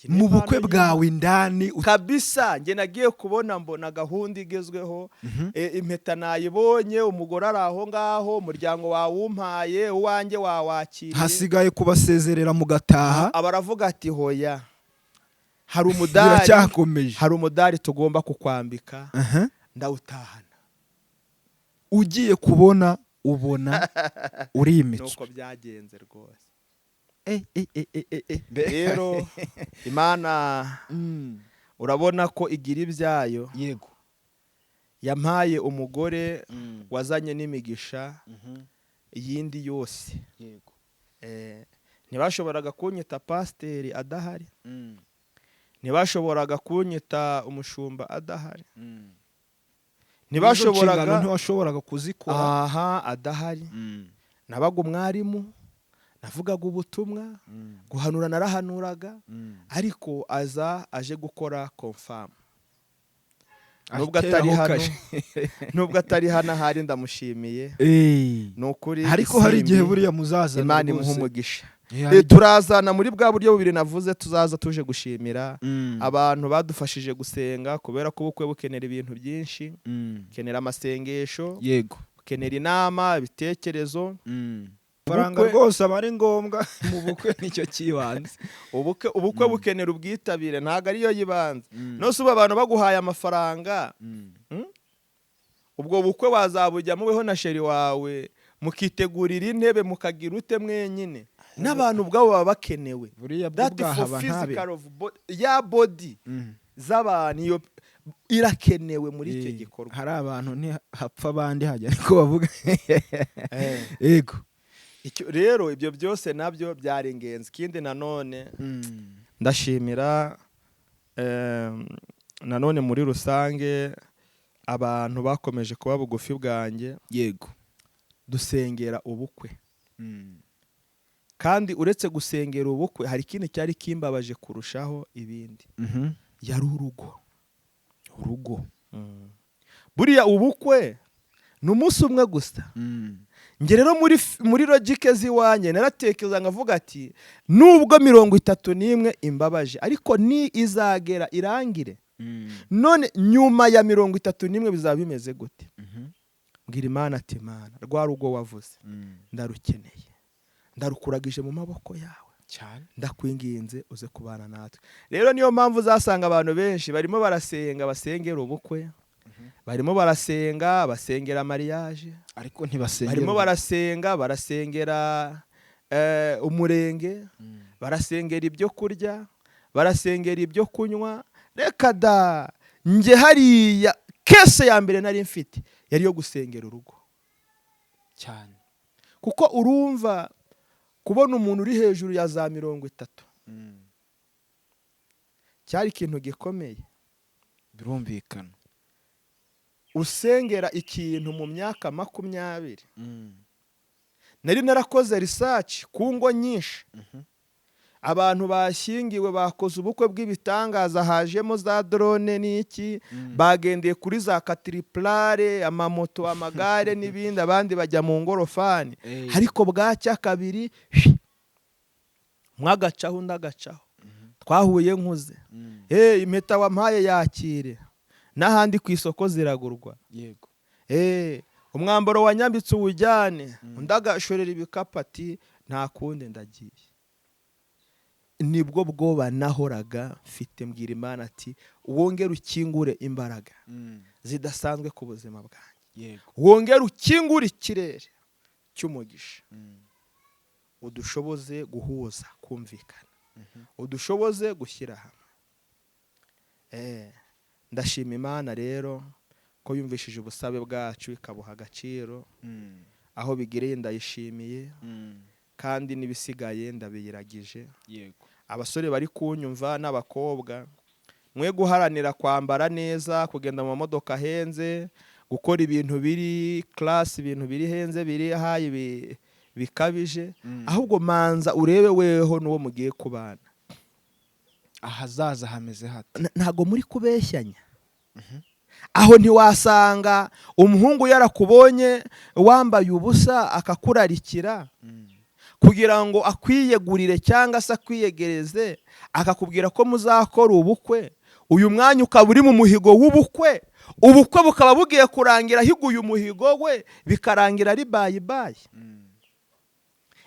Speaker 2: mu bukwe bwawe indani
Speaker 1: kabisa. Nge nagiye kubona mbona gahunda igezweho, impeta nayibonye, umugore ari aho ngaho, umuryango wawumpaye, uwanjye wawakiriye,
Speaker 2: hasigaye kubasezerera mu gataha.
Speaker 1: Abaravuga ati hoya, hari umudari tugomba kukwambika, ndawutahana.
Speaker 2: Ugiye kubona ubona uri imitswe.
Speaker 1: Nuko byagenze rwose. Rero Imana urabona ko igira ibyayo.
Speaker 2: Yego.
Speaker 1: Yampaye umugore wazanye n'imigisha iyindi yose.
Speaker 2: Yego.
Speaker 1: Ntibashoboraga kunyita pasiteri adahari. Ntibashoboraga kunyita umushumba adahari.
Speaker 2: Ntiwashoboraga kuzikora
Speaker 1: adahari. Nabaga umwarimu, navugaga ubutumwa, guhanura narahanuraga, ariko aje gukora confirm. Nubwo atari hano ahari ndamushimiye. Nukuri
Speaker 2: ariko hari igihe buriya muzaza
Speaker 1: Imana imuha umugisha. Turazana muri bwa buryo bubiri navuze, tuzaza tuje gushimira abantu badufashije gusenga, kubera ko ubukwe bukenera ibintu byinshi. Bukenera amasengesho.
Speaker 2: Yego.
Speaker 1: Bukenera inama, ibitekerezo.
Speaker 2: Faranga rwose aba ari ngombwa mu bukwe, nicyo kibanze.
Speaker 1: Ubukwe bukenera ubwitabire, ntago ariyo yibanze. Nose ubu abantu baguhaye amafaranga, ubwo bukwe wazabujyamo weho na sheri wawe, mukitegurira intebe, mukagira ute mwenyine. N'abantu ubwabo baba bakenewe. That for physical of body z'abantu iyo irakenewe muri icyo gikorwa.
Speaker 2: Hari abantu ntihapfa abandi hajya, ariko bavuga. Yego.
Speaker 1: Rero ibyo byose nabyo byari ingenzi. Ikindi nanone ndashimira nanone muri rusange abantu bakomeje kuba bugufi bwanjye.
Speaker 2: Yego.
Speaker 1: Dusengera ubukwe. Kandi uretse gusengera ubukwe hari ikindi cyari kimbabaje kurushaho ibindi. Yari urugo. Buriya ubukwe ni umunsi umwe gusa. Nge rero muri logike ziwanye naratekereza nkavuga ati nubwo 31 imbabaje, ariko ni izagera irangire. None nyuma ya 31 bizaba bimeze gute? Mbwira Imana ati Mana, rwa rugo wavuze ndarukeneye, ndarukuragije mu maboko yawe cyane, ndakwinginze uze kubana natwe. Rero niyo mpamvu uzasanga abantu benshi barimo barasenga, basengera ubukwe, barimo barasenga, basengera mariage,
Speaker 2: ariko ntibasengera.
Speaker 1: Barimo barasenga, barasengera umurenge, barasengera ibyo kurya, barasengera ibyo kunywa. Reka da, nge hariya kese ya mbere nari mfite yari yo gusengera urugo
Speaker 2: cyane.
Speaker 1: Kuko urumva kubona umuntu uri hejuru ya za 30 cyari ikintu gikomeye.
Speaker 2: Birumvikana.
Speaker 1: Usengera ikintu mu myaka 20. Nari narakoze research ku ngo nyinshi. Abantu bashyingiwe bakoze ubukwe bw'ibitangaza, hajemo za drone n'iki, bagendeye kuri za katriplare, amamoto, amagare n'ibindi, abandi bajya mu ngorofani. Ariko bwacya kabiri mwagacaho undagacaho. Twahuye nkuze. Impeta wampaye yakire. N'ahandi ku isoko ziragurwa.
Speaker 2: Yego.
Speaker 1: Umwambaro wanyambitse uwujyane, undagashorera ibikapati, nta kundi ndagiye. Nibwo bwoba nahoraga mfite. Mbwira Imana ati wongere ukingure imbaraga zidasanzwe ku buzima bwanjye. Wongere ukingure ikirere cy'umugisha. Udushoboze guhuza, kumvikana. Udushoboze gushyira hamwe. Ndashima Imana rero ko yumvishije ubusabe bwacu ikabuha agaciro. Aho bigireye ndayishimiye. Kandi nibisigaye ndabiyiragije.
Speaker 2: Yego.
Speaker 1: Abasore bari kunyumva n'abakobwa, mwe guharanira kwambara neza, kugenda mu modoka henze, gukora ibintu biri class, ibintu biri henze, biri hayi bikabije. Ahubwo manza urebe weho n'uwo mugiye kubana
Speaker 2: ahazaza hameze hate.
Speaker 1: Ntago muri kubeshyanya. Aho ntiwasanga umuhungu yarakubonye wambaye ubusa akakurarikira kugira ngo akwiyegurire cyangwa se akwiyegereze, akakubwira ko muzakora ubukwe. Uyu mwanya ukaba uri mu muhigo w'ubukwe, ubukwe bukaba bugiye kurangira higuye umuhigo we, bikarangira ari bayi.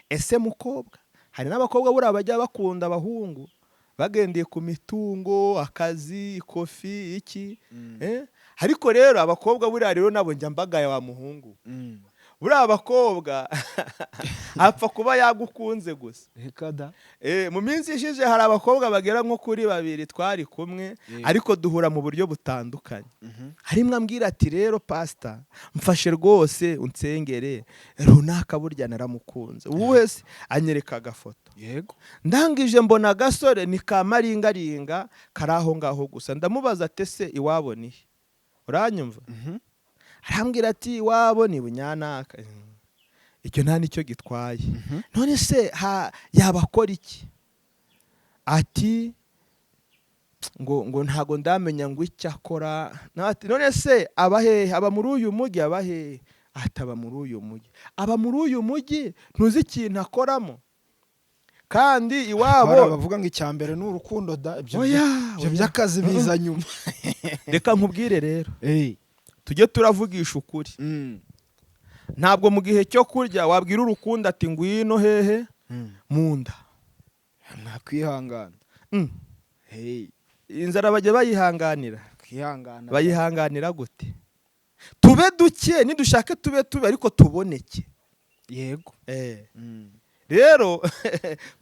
Speaker 1: Ese mukobwa, hari n'abakobwa buriya bajya bakunda abahungu bagendeye ku mitungo, akazi, kofi, iki. Ariko rero abakobwa buriya rero nabo njya mbagaye wa muhungu. buriya abakobwa apfa kuba yagukunze gusa. Mu minsi ishize hari abakobwa bagera nko kuri 2 twari kumwe ariko duhura mu buryo butandukanye. Harimwe ambwira ati rero pastor mfashe rwose unsengere runaka burya naramukunze. Wese anyereka agafoto.
Speaker 2: Yego.
Speaker 1: Ndangije mbona agasore ni kamaringaringa karaho ngaho gusa. Ndamubaza ate se iwabo ni? Uranyumva? Arambwira ati iwabo ni Bunyanaka. Icyo nta nicyo gitwaye. None se yabakora iki? Ati ngo ntago ndamenya ngo icyo akora. None se aba muri uyu mujyi abahe? Ataba muri uyu mujyi. Aba muri uyu mujyi ntuzi ikintu akoramo. Kandi iwabo
Speaker 2: bavuga ngo icyambere ni urukundo da ibyo by'akazi biza nyuma.
Speaker 1: Reka nkubwire rero. Tujye turavugisha ukuri. Ntabwo mu gihe cyo kurya wabwira urukundo ati ngwino hehe munda.
Speaker 2: Nakwihangana.
Speaker 1: Inzara bajye bayihanganira.
Speaker 2: Kwihangana.
Speaker 1: Bayihanganira gute? Tube duke nidushake tube ariko tuboneke.
Speaker 2: Yego.
Speaker 1: Rero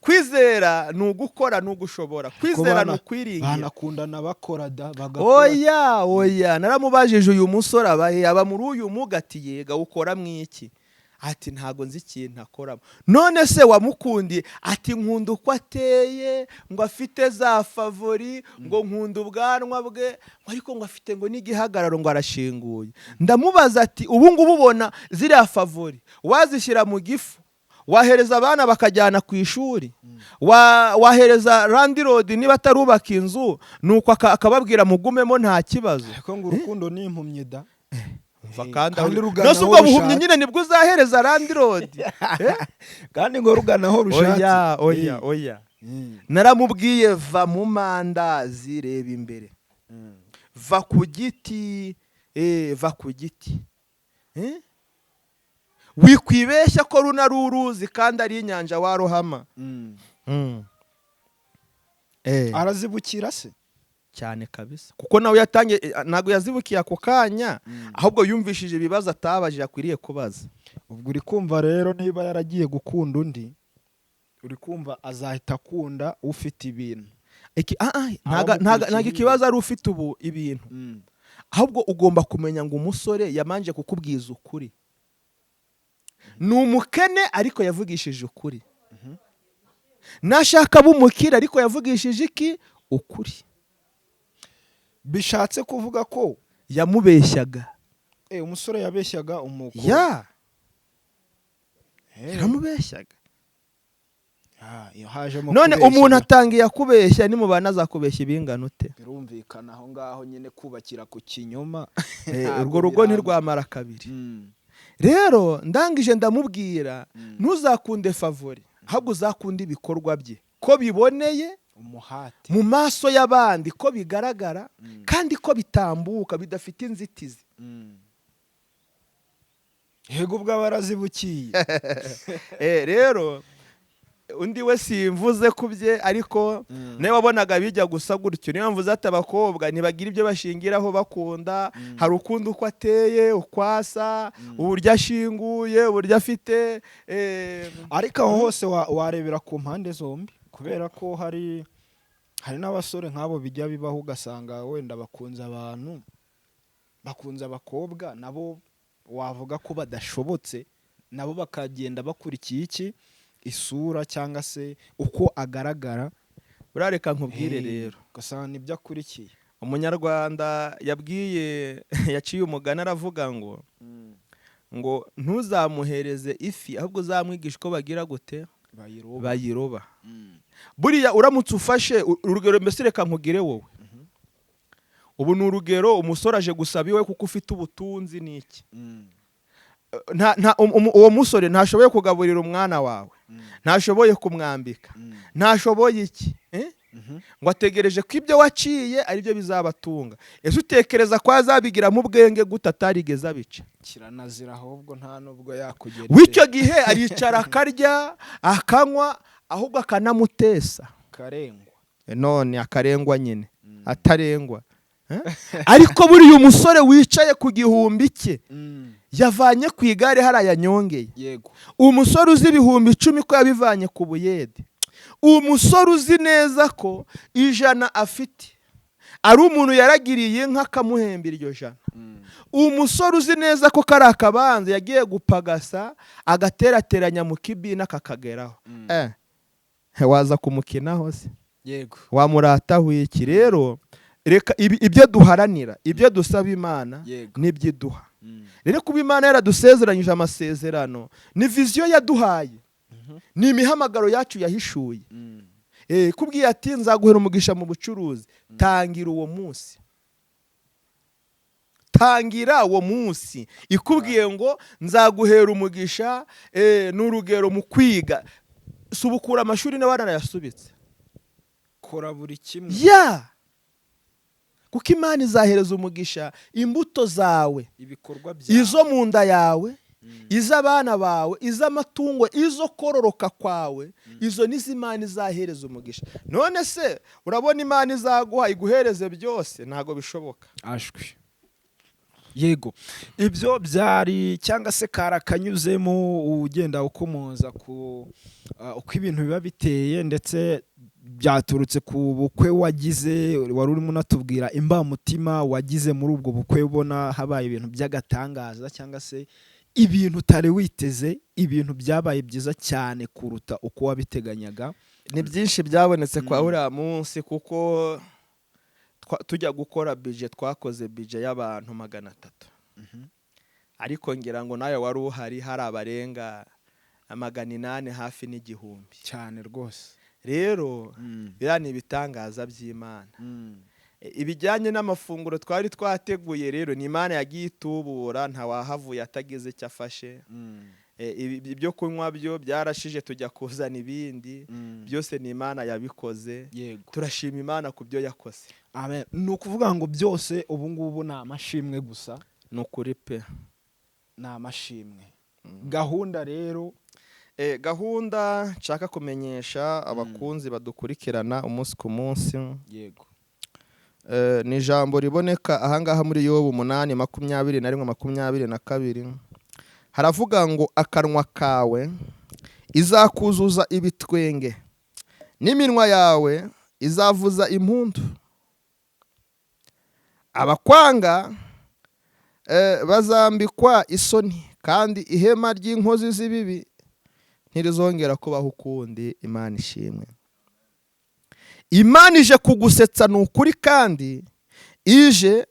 Speaker 1: kwizera ni ugukora ni ugushobora. Kwizera ni ukwiringira.
Speaker 2: Banakundana bakora da bagakora.
Speaker 1: Oya naramubajije uyu musore aba muri uyu mugati yega ukora mwiki? Ati ntago nzi ikintu akoramo. None se wamukundi? Ati nkunda uko ateye, ngo afite za favori, ngo nkunda ubwanwa bwe, ariko ngo afite ngo n'igihagararo ngo arashinguye. Ndamubaza ati ubu ngubu ubona ziriya favori wazishyira mu gifu, wahereza abana bakajyana ku ishuri, wahereza landlord niba atarubaka inzu nuko akababwira mugumemo nta kibazo.
Speaker 2: Ariko ngo urukundo ni impumyi da.
Speaker 1: Nose ubwo buhumyi nyine nibwo uzahereza landlord.
Speaker 2: Kandi ngo rugana aho rushatse.
Speaker 1: Oya. Naramubwiye va mu mandazi reba imbere. Va ku giti. Va ku giti. Wikwibeshya ko runa ruruzi kandi ari inyanja warohama.
Speaker 2: Arazibukira se
Speaker 1: cyane kabisa kuko nawe yatangiye nago yazibukiye ako kanya ahubwo yumvishije ibibazo atabajije akwiriye kubaza.
Speaker 2: Ubwo uri kumva rero niba yaragiye gukunda undi uri kumva azahita akunda ufite ibintu.
Speaker 1: Ntago ikibazo ari ufite ubu ibintu. Ahubwo ugomba kumenya ngo umusore yamanje kukubwiza ukuri. Ni umukene ariko yavugishije ukuri. Nashaka bumukira ariko yavugishije iki? Ukuri.
Speaker 2: Bishatse kuvuga ko
Speaker 1: yamubeshyaga.
Speaker 2: Umusore yabeshyaga umukuru.
Speaker 1: Yaramubeshyaga.
Speaker 2: None
Speaker 1: umuntu atangiye kubeshya ni mubana azakubeshya ibingano ute?
Speaker 2: Birumvikana aho ngaho nyine kubakira ku kinyoma.
Speaker 1: Urwo rugo ntirwamara kabiri. Rero ndangije ndamubwira ntuzakunde favori ahubwo uzakunde ibikorwa bye ko biboneye
Speaker 2: umuhati
Speaker 1: mu maso y'abandi, ko bigaragara kandi ko bitambuka bidafite inzitizi.
Speaker 2: Yego ubwo barazibukiye.
Speaker 1: Rero undi we simvuze kubye ariko nawe wabonaga bijya gusa gutyo. Niyo mvuze ati abakobwa ntibagira ibyo bashingiraho bakunda. Hari ukundi uko ateye, ukwasa, uburyo ashinguye, uburyo afite.
Speaker 2: Ariko aho hose warebera ku mpande zombi kubera ko hari n'abasore nk'abo bijya bibaho ugasanga wenda bakunze abantu, bakunze abakobwa nabo wavuga ko badashobotse, nabo bakagenda bakurikiye iki isura cyangwa se uko agaragara.
Speaker 1: Burareka nkubwire rero
Speaker 2: ugasanga nibyo akurikiye.
Speaker 1: Umunyarwanda yaciye umugani aravuga ngo ntuzamuhereze ifi ahubwo uzamwigisha uko bagira gute bayiroba. Buriya uramutse ufashe urugero, mbese reka nkugire wowe. Ubu ni urugero, umusore aje gusaba iwe kuko ufite ubutunzi n'iki. Uwo musore ntashoboye kugaburira umwana wawe, ntashoboye kumwambika, ntashoboye iki ngo ategereje ko ibyo waciye ari byo bizabatunga. Ese utekereza ko azabigiramo ubwenge gute atarigeze abica?
Speaker 2: Kiranazira ahubwo nta nubwo yakugera.
Speaker 1: W'icyo gihe aricara akarya akanywa ahubwo akanamutesa
Speaker 2: karengwa.
Speaker 1: None akarengwa nyine atarengwa. Ariko buriya umusore wicaye ku gihumbi cye yavanye ku igare hariya nyongeye.
Speaker 2: Yego.
Speaker 1: Umusore uzi ibihumbi 10 ko yabivanye ku buyede. Umusore uzi neza ko 100 afite ari umuntu yaragiriye inka akamuhembira iryo 100. Umusore uzi neza ko kari akabanza yagiye gupagasa agaterateranya mu kibina kakageraho. Waza kumukinaho se?
Speaker 2: Yego.
Speaker 1: Wamurataho iki? Rero reka ibyo duharanira, ibyo dusaba Imana nibyo iduha. Rero kuba Imana yaradusezeranyije amasezerano ni viziyo yaduhaye, ni imihamagaro yacu yahishuye. Kubwiye ati nzaguhera umugisha mu bucuruzi, tangira uwo munsi. Tangira uwo munsi. Ikubwiye ngo nzaguhera umugisha n'urugero mu kwiga, subukura amashuri n'abana yasubitse,
Speaker 2: kora buri kimwe.
Speaker 1: Kuko Imana izahereza umugisha imbuto zawe,
Speaker 2: ibikorwa byawe,
Speaker 1: izo mu nda yawe, iz'abana bawe, iz'amatungo, izo kororoka kwawe, izo nizo Imana izahereza umugisha. None se urabona Imana izaguha iguhereze byose? Ntago bishoboka.
Speaker 2: Ashwi. Yego. Ibyo byari cyangwa se karakanyuzemo ugenda ukomoza ku uko ibintu biba biteye, ndetse byaturutse ku bukwe wagize, wari urimo unatubwira imbamutima wagize muri ubwo bukwe, ubona habaye ibintu by'agatangaza cyangwa se ibintu utari witeze, ibintu byabaye byiza cyane kuruta uko wabiteganyaga.
Speaker 1: Ni byinshi byabonetse kwa uriya munsi, kuko tujya gukora budget twakoze budget y'abantu 300. Ariko ngira ngo nawe wari uhari, hari abarenga 800 hafi n'igihumbi
Speaker 2: cyane rwose.
Speaker 1: Rero biriya ni ibitangaza by'Imana. Ibijyanye n'amafunguro twari twateguye rero ni Imana yagiye itubura, nta wahavuye atagize icyo afashe. Ibyo kunywa byo byarashije, tujya kuzana ibindi, byose ni Imana yabikoze. Turashima Imana ku byo yakoze.
Speaker 2: Amen. Ni ukuvuga ngo byose ubu ngubu ni amashimwe gusa.
Speaker 1: Ni ukuri pe,
Speaker 2: ni amashimwe. Gahunda rero,
Speaker 1: gahunda nshaka kumenyesha abakunzi badukurikirana umunsi ku munsi.
Speaker 2: Yego.
Speaker 1: Ni ijambo riboneka ahangaha muri Yobu 8:21-22. Haravuga ngo akanwa kawe izakuzuza ibitwenge, n'iminwa yawe izavuza impundu. Abakwanga bazambikwa isoni, kandi ihema ry'inkozi z'ibibi ntirizongera kubaho ukundi. Imana ishimwe. Imana ije kugusetsa ni ukuri, kandi ije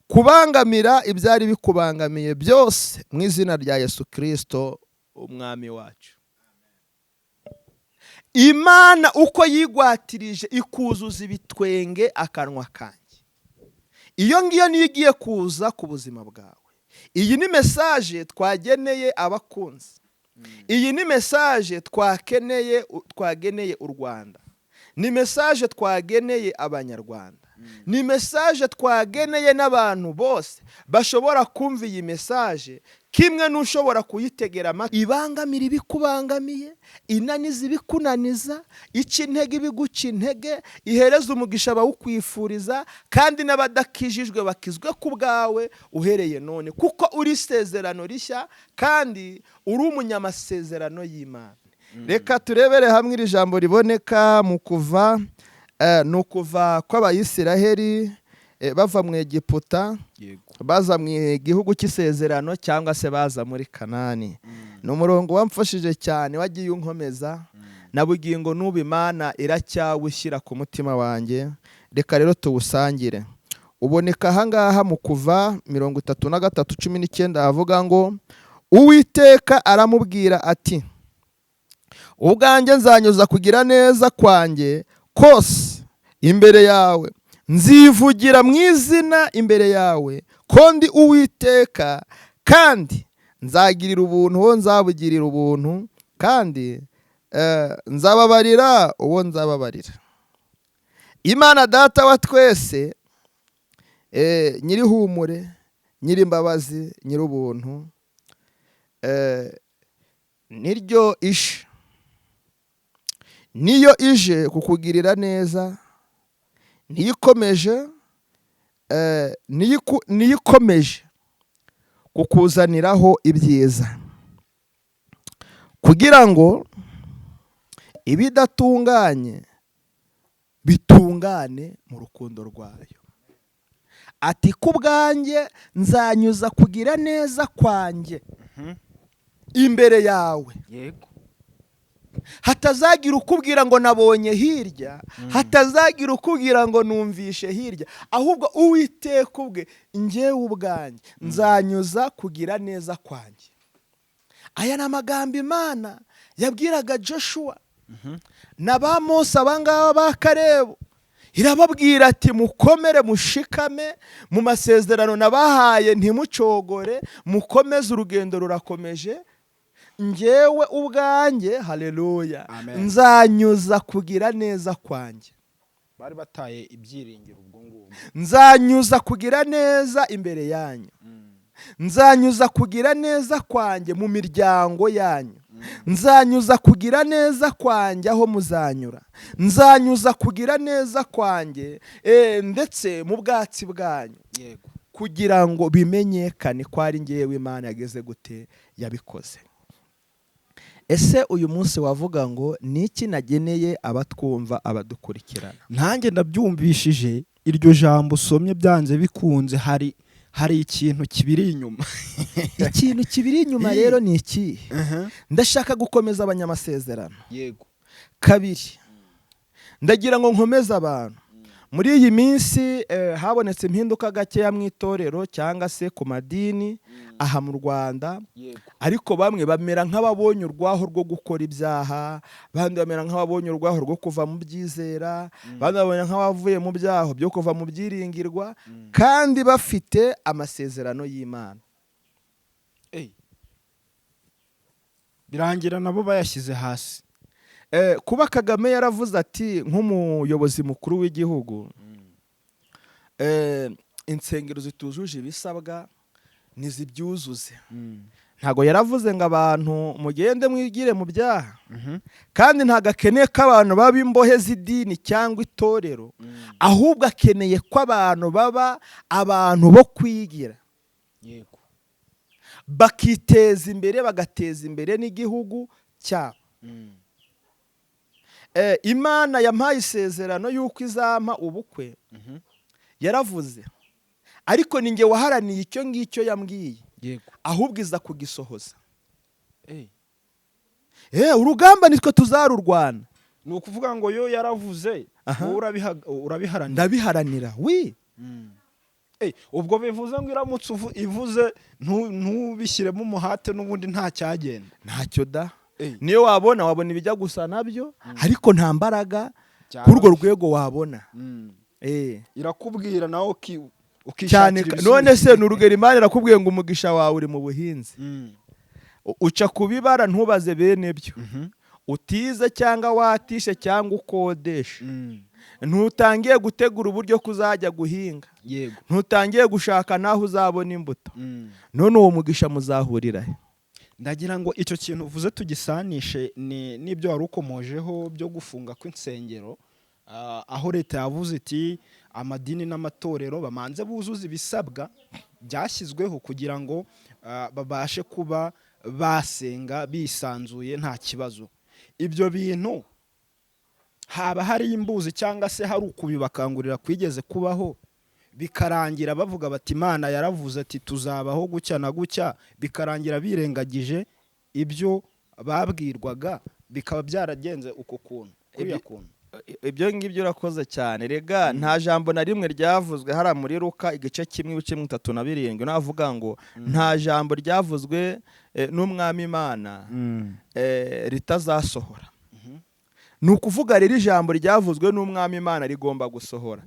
Speaker 1: kubangamira ibyari bikubangamiye byose mu izina rya Yesu Kristo umwami wacu. Imana uko yigwatirije ikuzuza ibitwenge akanwa kanjye, iyo ngiyo niyo igiye kuza ku buzima bwawe. Iyi ni message twageneye abakunzi. Iyi ni message twageneye u Rwanda. Ni message twageneye abanyarwanda. Ni message twageneye n'abantu bose bashobora kumva iyi message, kimwe n'ushobora kuyitegera amatwi. Ibangamira ibikubangamiye, inaniza ibikunaniza, ica intege ibiguca intege, ihereza umugisha bawukwifuriza, kandi n'abadakijijwe bakizwe ku bwawe uhereye none, kuko uri isezerano rishya kandi uri umunyamasezerano y'Imana. Reka turebere hamwe iri jambo riboneka mu Kuva. Ni ukuva kw'Abayisiraheli bava mu Egiputa baza mu gihugu cy'isezerano, cyangwa se baza muri Kanani. Ni umurongo wamfashije cyane, wagiye unkomeza na bugingo n'ubu Imana iracyawushyira ku mutima wanjye. Reka rero tuwusangire. Uboneka ahangaha mu Kuva 33:19, havuga ngo Uwiteka aramubwira ati, ubwanjye nzanyuza kugira neza kwanjye kose imbere yawe, nzivugira mu izina imbere yawe ko ndi Uwiteka, kandi nzagirira ubuntu uwo nzabugirira ubuntu, kandi nzababarira uwo nzababarira. Imana Data wa twese, nyirihumure, nyirimbabazi, nyirubuntu, niryo ishe, niyo ije kukugirira neza, niyikomeje kukuzaniraho ibyiza, kugira ngo ibidatunganye bitungane mu rukundo rwayo. Ati ku bwanjye nzanyuza kugira neza kwanjye imbere yawe,
Speaker 2: yego,
Speaker 1: hatazagira ukubwira ngo nabonye hirya, hatazagira ukubwira ngo numvishe hirya, ahubwo Uwiteka ubwe, njyewe ubwanjye nzanyuza kugira neza kwanjye. Aya ni amagambo Imana yabwiraga Joshua na ba Mose, abangaba ba Kalebu. Irababwira ati mukomere mushikame mu masezerano nabahaye, ntimucogore, mukomeze, urugendo rurakomeje. Njyewe ubwanjye, haleluya, nzanyuza kugira neza kwanjye.
Speaker 2: Bari bataye ibyiringiro ubwo ngubwo.
Speaker 1: Nzanyuza kugira neza imbere yanyu, nzanyuza kugira neza kwanjye mu miryango yanyu, nzanyuza kugira neza kwanjye aho muzanyura, nzanyuza kugira neza kwanjye ndetse mu bwatsi bwanyu,
Speaker 2: yego,
Speaker 1: kugira ngo bimenyekane ko ari njyewe Imana yageze gute yabikoze. Ese uyu munsi wavuga ngo ni iki nageneye abatwumva, abadukurikirana?
Speaker 2: Nanjye ndabyumvishije iryo jambo usomye, byanze bikunze hari ikintu kibiri inyuma.
Speaker 1: Ikintu kibiri inyuma rero ni iki? Ndashaka gukomeza abanyamasezerano.
Speaker 2: Yego.
Speaker 1: Kabiri, ndagira ngo nkomeze abantu. Muri iyi minsi habonetse impinduka gakeya mu itorero cyangwa se ku madini aha mu Rwanda.
Speaker 2: Yego.
Speaker 1: Ariko bamwe bamera nk'ababonye urwaho rwo gukora ibyaha, bandi bamera nk'ababonye urwaho rwo kuva mu byizera, bandi babonye nk'abavuye mu byaho byo kuva mu byiringirwa, kandi bafite amasezerano y'Imana.
Speaker 2: Birangira nabo bayashyize hasi.
Speaker 1: Kuba Kagame yaravuze ati nk'umuyobozi mukuru w'igihugu, insengero zitujuje ibisabwa nizibyuzuze. Ntago yaravuze ngo abantu mugende mwigire mu byaha, kandi ntago akeneye ko abantu baba imbohe z'idini cyangwa itorero, ahubwo akeneye ko abantu baba abantu bo kwigira,
Speaker 2: yego,
Speaker 1: bakiteza imbere, bagateza imbere n'igihugu cyabo. Imana yampaye isezerano y'uko izampa ubukwe, yaravuze, ariko ni njye waharaniye icyo ngicyo yambwiye,
Speaker 2: yego,
Speaker 1: ahubwo iza kugisohoza. Urugamba nitwe tuzarurwana.
Speaker 2: Ni ukuvuga ngo yo yaravuze, urabiharanira.
Speaker 1: Ndabiharanira, wi.
Speaker 2: Ubwo bivuze ngo iramutse ivuze ntubishyiremo umuhate, n'ubundi nta cyagenda.
Speaker 1: Ntacyo da. Niyo wabona ibijya gusa nabyo, ariko nta mbaraga kuri urwo rwego wabona.
Speaker 2: Irakubwira nawe
Speaker 1: cyane. None se n'urugero Imana irakubwiye ngo umugisha wawe uri mu buhinzi, uca kubibara ntubaze bene byo, utize cyangwa watishe cyangwa ukodesha, ntutangiye gutegura uburyo kuzajya guhinga,
Speaker 2: yego,
Speaker 1: ntutangiye gushaka naho uzabona imbuto, none uwo mugisha muzahurira he?
Speaker 2: Ndagira ngo icyo kintu uvuze tugisanishe n'ibyo wari ukomojeho byo gufunga kw'insengero, aho leta yavuze iti amadini n'amatorero bamanze buzuza ibisabwa byashyizweho kugira ngo babashe kuba basenga bisanzuye nta kibazo. Ibyo bintu haba hari imbuzi cyangwa se hari ukubibakangurira kwigeze kubaho, bikarangira bavuga bati Imana yaravuze ati tuzabaho gutya na gutya, bikarangira birengagije ibyo babwirwaga, bikaba byaragenze uko kuntu, kuriya kuntu.
Speaker 1: Ibyo ngibyo urakoze cyane. Rega nta jambo na rimwe ryavuzwe hara muri Luka igice 1:37 navuga ngo nta jambo ryavuzwe n'umwami Imana ritazasohora. Ni ukuvuga rero ijambo ryavuzwe n'umwami Imana rigomba gusohora.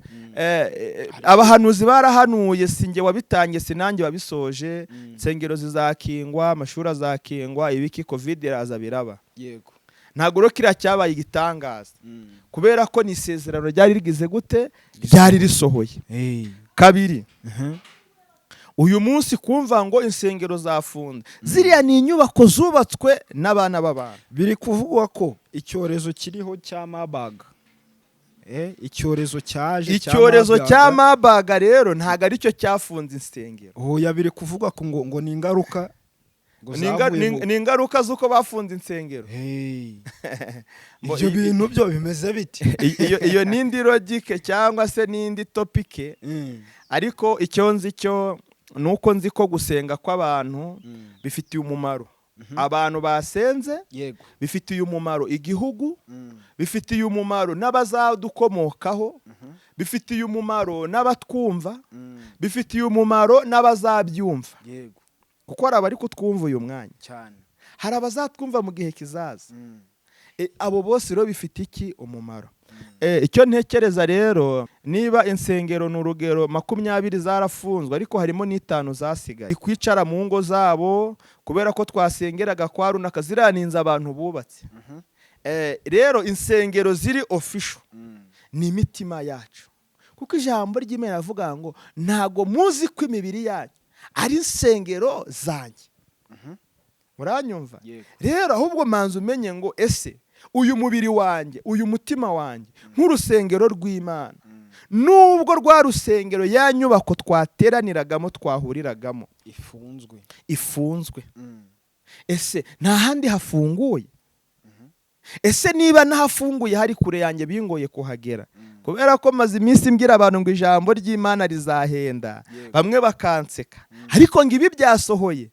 Speaker 1: Abahanuzi barahanuye, sinjye wabitangiye, sinanjye wabisoje. Insengero zizakingwa, amashuri azakingwa, ibiki covid iraza biraba.
Speaker 2: Yego.
Speaker 1: Ntago rero kiriya cyabaye igitangaza, kubera ko ni isezerano ryari rigize gute, ryari risohoye. Kabiri, uyu munsi kumva ngo insengero zafunze, ziriya ni inyubako zubatswe n'abana b'abantu.
Speaker 2: Biri kuvugwa ko icyorezo kiriho cya Marburg icyorezo cyaje,
Speaker 1: icyorezo cya Marburg rero ntago ari cyo cyafunze insengero.
Speaker 2: Biri kuvuga ko ngo ni ingaruka,
Speaker 1: ni ingaruka z'uko bafunze insengero.
Speaker 2: Ibyo bintu byo bimeze biti.
Speaker 1: Iyo nindi logique cyangwa se nindi topique, ariko icyo nzi cyo nuko nzi ko gusenga kw'abantu bifitiye umumaro. Abantu basenze bifitiye umumaro igihugu, bifitiye umumaro n'abazadukomokaho, bifitiye umumaro n'abatwumva, bifitiye umumaro n'abazabyumva. Kuko hari abari kutwumva uyu mwanya
Speaker 2: cyane,
Speaker 1: hari abazatwumva mu gihe kizaza. Abo bose rero bifite iki umumaro. Icyo ntekereza rero, niba insengero n'urugero 20 zarafunzwe ariko harimo n'5 zasigaye kwicara mu ngo zabo kubera ko twasengeraga kwa runaka, ziraninza abantu bubatse. Rero insengero ziri official ni imitima yacu, kuko ijambo ry'Imana avuga ngo ntago muzi ko imibiri yanyu ari insengero zanjye. Muranyumva? Rero ahubwo manzi umenye ngo ese uyu mubiri wanjye, uyu mutima wanjye nk'urusengero rw'Imana, nubwo rwa rusengero ya nyubako twateraniragamo twahuriragamo ifunzwe, ese nta handi hafunguye? Ese niba nahafunguye hari kure yanjye bingoye kuhagera, kubera ko maze iminsi mbwira abantu ngo ijambo ry'Imana rizahenda, bamwe bakanseka, ariko ngo ibi byasohoye.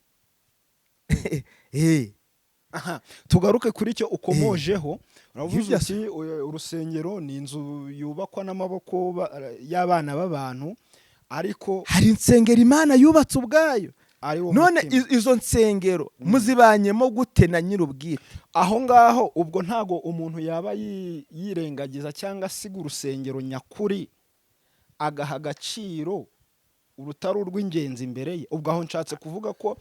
Speaker 2: Tugaruke kuri cyo ukomojeho. Uravuze ati urusengero ni inzu yubakwa n'amaboko y'abana b'abantu, ariko
Speaker 1: hari insengero Imana yubatse ubwayo. None izo nsengero muzibanyemo gute na nyir'ubwite?
Speaker 2: Aho ngaho ubwo ntago umuntu yaba yirengagiza cyangwa siga urusengero nyakuri agaha agaciro urutari urw'ingenzi imbere ye. Ubwo aho nshatse kuvuga ko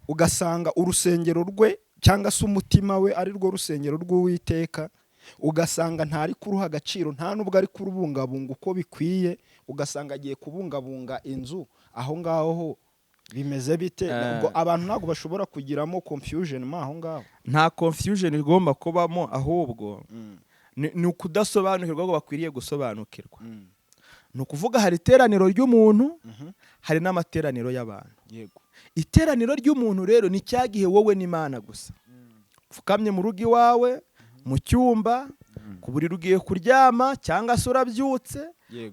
Speaker 2: ugasanga urusengero rwe cyangwa se umutima we ari rwo rusengero rw'Uwiteka, ugasanga ntari kuruha agaciro, nta nubwo ari kurubungabunga uko bikwiye, ugasanga agiye kubungabunga inzu. Aho ngaho bimeze bite? Ubwo abantu ntabwo bashobora kugiramo confusion aho ngaho.
Speaker 1: Nta confusion igomba kubamo, ahubwo ni ukudasobanukirwa ngo bakwiriye gusobanukirwa. Ni ukuvuga hari iteraniro ry'umuntu, hari n'amateraniro y'abantu. Iteraniro ry'umuntu rero ni cyagihe wowe n'Imana gusa pfukamye mu rugo iwawe, mu cyumba, ku buriri ugiye kuryama, cyangwa se urabyutse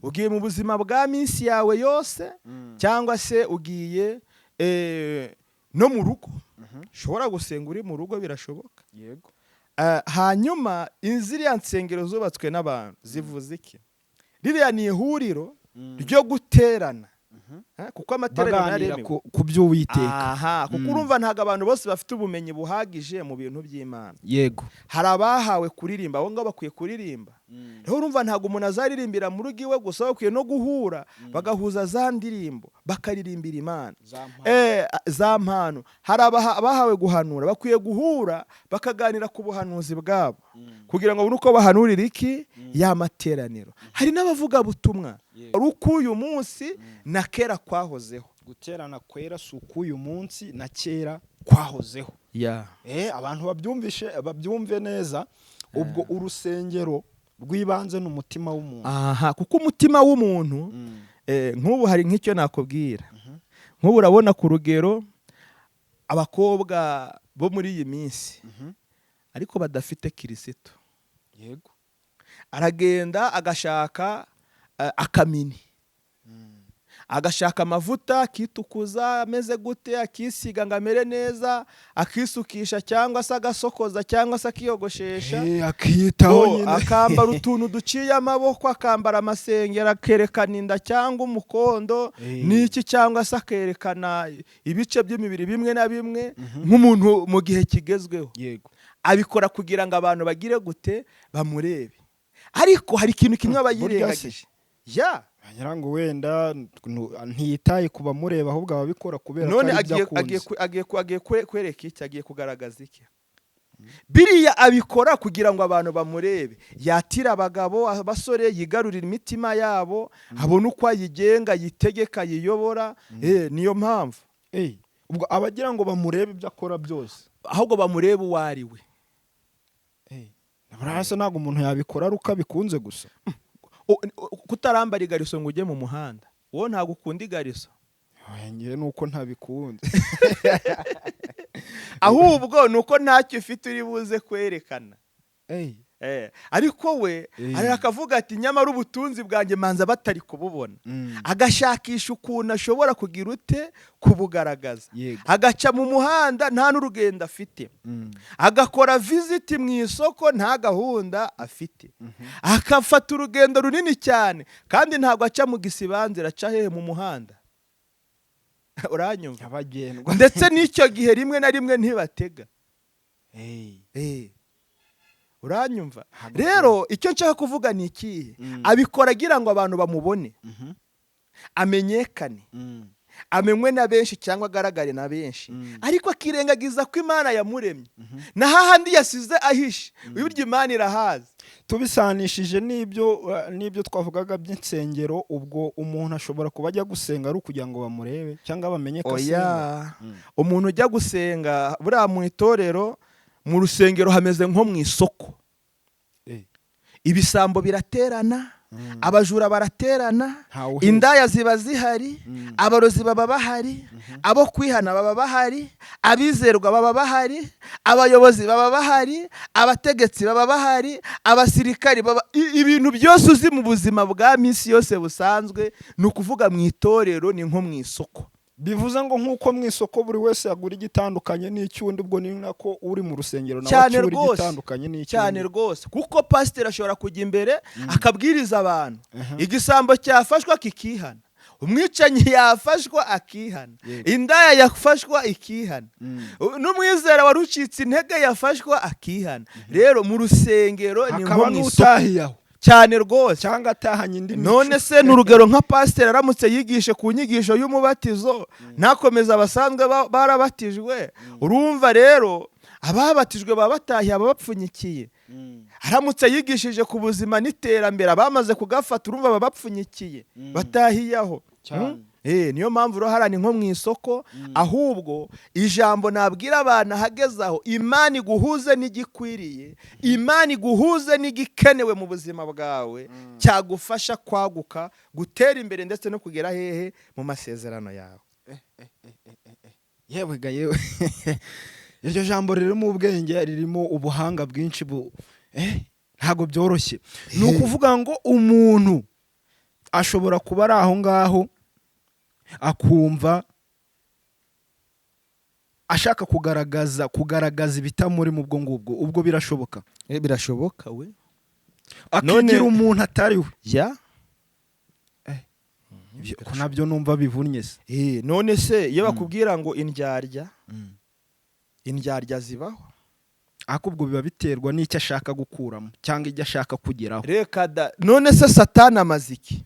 Speaker 1: ugiye mu buzima bwa minsi yawe yose, cyangwa se ugiye no mu rugo. Ushobora gusenga uri mu rugo, birashoboka. Hanyuma ziriya nsengero zubatswe n'abantu zivuze iki? Ririya ni ihuriro ryo guterana, kuko amateraniro
Speaker 2: baganira ku by'Uwiteka.
Speaker 1: Kuko urumva ntago abantu bose bafite ubumenyi buhagije mu bintu by'Imana. Hari abahawe kuririmba, abo ngabo bakwiye kuririmba. Rero urumva ntago umuntu azaririmbira mu rugo iwe gusa, bakwiye no guhura bagahuza za ndirimbo bakaririmbira Imana. Za mpano. Hari abahawe guhanura, bakwiye guhura bakaganira ku buhanuzi bwabo kugira ngo babone uko bahanurira iki ya materaniro. Hari n'abavuga butumwa uko uyu munsi na kera kwahozeho.
Speaker 2: Guterana kwera si uko uyu munsi na kera kwahozeho. Abantu babyumve neza. Ubwo urusengero rw'ibanze n'umutima w'umuntu.
Speaker 1: Kuko umutima w'umuntu, nk'ubu hari nk'icyo nakubwira. Nk'ubu urabona ku rugero abakobwa bo muri iyi minsi ariko badafite Kristo, aragenda agashaka akamini, agashaka amavuta akitukuza ameze gute, akisiga ngo amere neza, akisukisha cyangwa se agasokoza cyangwa se akiyogoshesha,
Speaker 2: akiyitaho nyine,
Speaker 1: akambara utuntu duciye amaboko, akambara amasengero, akerekana inda cyangwa umukondo n'iki, cyangwa se akerekana ibice by'imibiri bimwe na bimwe nk'umuntu mu gihe kigezweho. Abikora kugira ngo abantu bagire gute, bamurebe. Ariko hari ikintu kimwe abayirengagije.
Speaker 2: Ngira ngo wenda ntiyitaye kuba mureba, ahubwo ababikora kubera
Speaker 1: ko ari byakunze. Agiye kwereka iki, agiye kugaragaza iki? Biriya abikora kugira ngo abantu bamurebe, yatira abagabo, abasore, yigarurira imitima yabo, abone uko ayigenga, yitegeka, yiyobora. Niyo mpamvu
Speaker 2: ubwo abagira ngo bamurebe ibyo akora byose,
Speaker 1: ahubwo bamurebe uwo ari we.
Speaker 2: burasa ntabwo umuntu yabikora ari uko abikunze gusa.
Speaker 1: Kutarambara igariso ngo ujye mu muhanda wowe ntabwo ukunda igariso.
Speaker 2: Ngewe nuko ntabikunze.
Speaker 1: Ahubwo nuko ntacyo ufite uri buze kwerekana. Ariko we arakavuga ati nyamara ubutunzi bwanjye manza batari kububona. Agashakisha ukuntu ashobora kugira ute kubugaragaza. Agaca mu muhanda nta n'urugendo afite. Agakora visit mu isoko nta gahunda afite. Akafata urugendo runini cyane kandi ntabwo aca mu gisibanzira, aca hehe mu muhanda. Uranyumva? Ndetse n'icyo gihe rimwe na rimwe ntibatega. Uranyumva? Rero icyo nshaka kuvuga ni iki? Abikora agira ngo abantu bamubone, amenyekane, amenywe na benshi cyangwa agaragare na benshi, ariko akirengagiza ko Imana yamuremye na hahandi yasize ahishe. Uburyo Imana irahazi.
Speaker 2: Tubisanishije n'ibyo twavugaga by'insengero, ubwo umuntu ashobora kuba ajya gusenga ari ukugira ngo bamurebe cyangwa bamenye ko asenga.
Speaker 1: Umuntu ujya gusenga buriya mu itorero, mu rusengero hameze nko mu isoko. Ibisambo biraterana, abajura baraterana, indaya ziba zihari, abarozi baba bahari, abo kwihana baba bahari, abizerwa baba bahari, abayobozi baba bahari, abategetsi baba bahari, abasirikari baba, ibintu byose uzi mu buzima bwa minsi yose busanzwe ni ukuvuga mu itorero ni nko mu isoko.
Speaker 2: Bivuze ngo nk'uko mu isoko buri wese yagura igitandukanye n'icyundi, ubwo ni nako uri mu rusengero nawe acyura igitandukanye n'icyundi.
Speaker 1: Cyane rwose, kuko pasiteri ashobora kujya imbere akabwiriza abantu, igisambo cyafashwa kikihana, umwicanyi yafashwa akihana, indaya yafashwa ikihana, n'umwizera warucitse intege yafashwa akihana. Rero mu rusengero ni nko mu isoko cyane rwose,
Speaker 2: cyangwa atahanye indi mico.
Speaker 1: None se n'urugero nka pasiteri aramutse yigishe ku nyigisho y'umubatizo ntakomeza abasanzwe barabatijwe, urumva rero ababatijwe baba batahiye ababapfunyikiye. Aramutse yigishije ku buzima n'iterambere abamaze kugafata, urumva ababapfunyikiye batahiyaho. Niyo mpamvu rohara ni nko mu isoko. Ahubwo ijambo nabwira abantu hagezaho, Imana iguhuze n'igikwiriye, Imana iguhuze n'igikenewe mu buzima bwawe, cyagufasha kwaguka, gutera imbere ndetse no kugera hehe mu masezerano yawe.
Speaker 2: Yewe ga yewe. Iryo jambo ririmo ubwenge, ririmo ubuhanga bwinshi ntago byoroshye. Ni ukuvuga ngo umuntu ashobora kuba ari aho ngaho akumva ashaka kugaragaza ibitamuri mu bwo ngubwo, ubwo birashoboka.
Speaker 1: Birashoboka we.
Speaker 2: Akigira umuntu atari we.
Speaker 1: Ko
Speaker 2: nabyo numva bivunnye se.
Speaker 1: None se iyo bakubwira ngo indyarya zibaho,
Speaker 2: akubwo biba biterwa n'icyo ashaka gukuramo cyangwa icyo ashaka kugeraho.
Speaker 1: Reka da, none se Satani amaziki?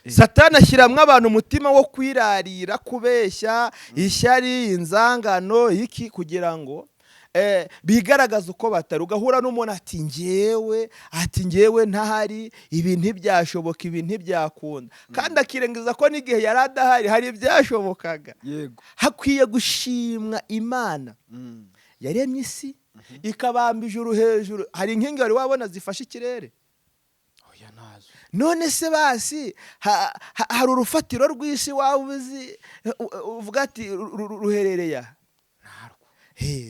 Speaker 1: Satani ashyiramwe abantu umutima wo kwirarira, kubeshya, ishyari, inzangano, iki, kugira ngo bigaragaza uko batari. Ugahura n'umuntu ati njyewe ntahari, ibi ntibyashoboka, ibi ntibyakunda, kandi akirengiza ko n'igihe yari adahari hari ibyashobokaga. Hakwiye gushimwa Imana yaremye isi ikabamba ijuru hejuru. Hari inkingi wari wabona zifashe ikirere? None se basi hari urufatiro rw'isi waba uzi uvuga ati ruherereye?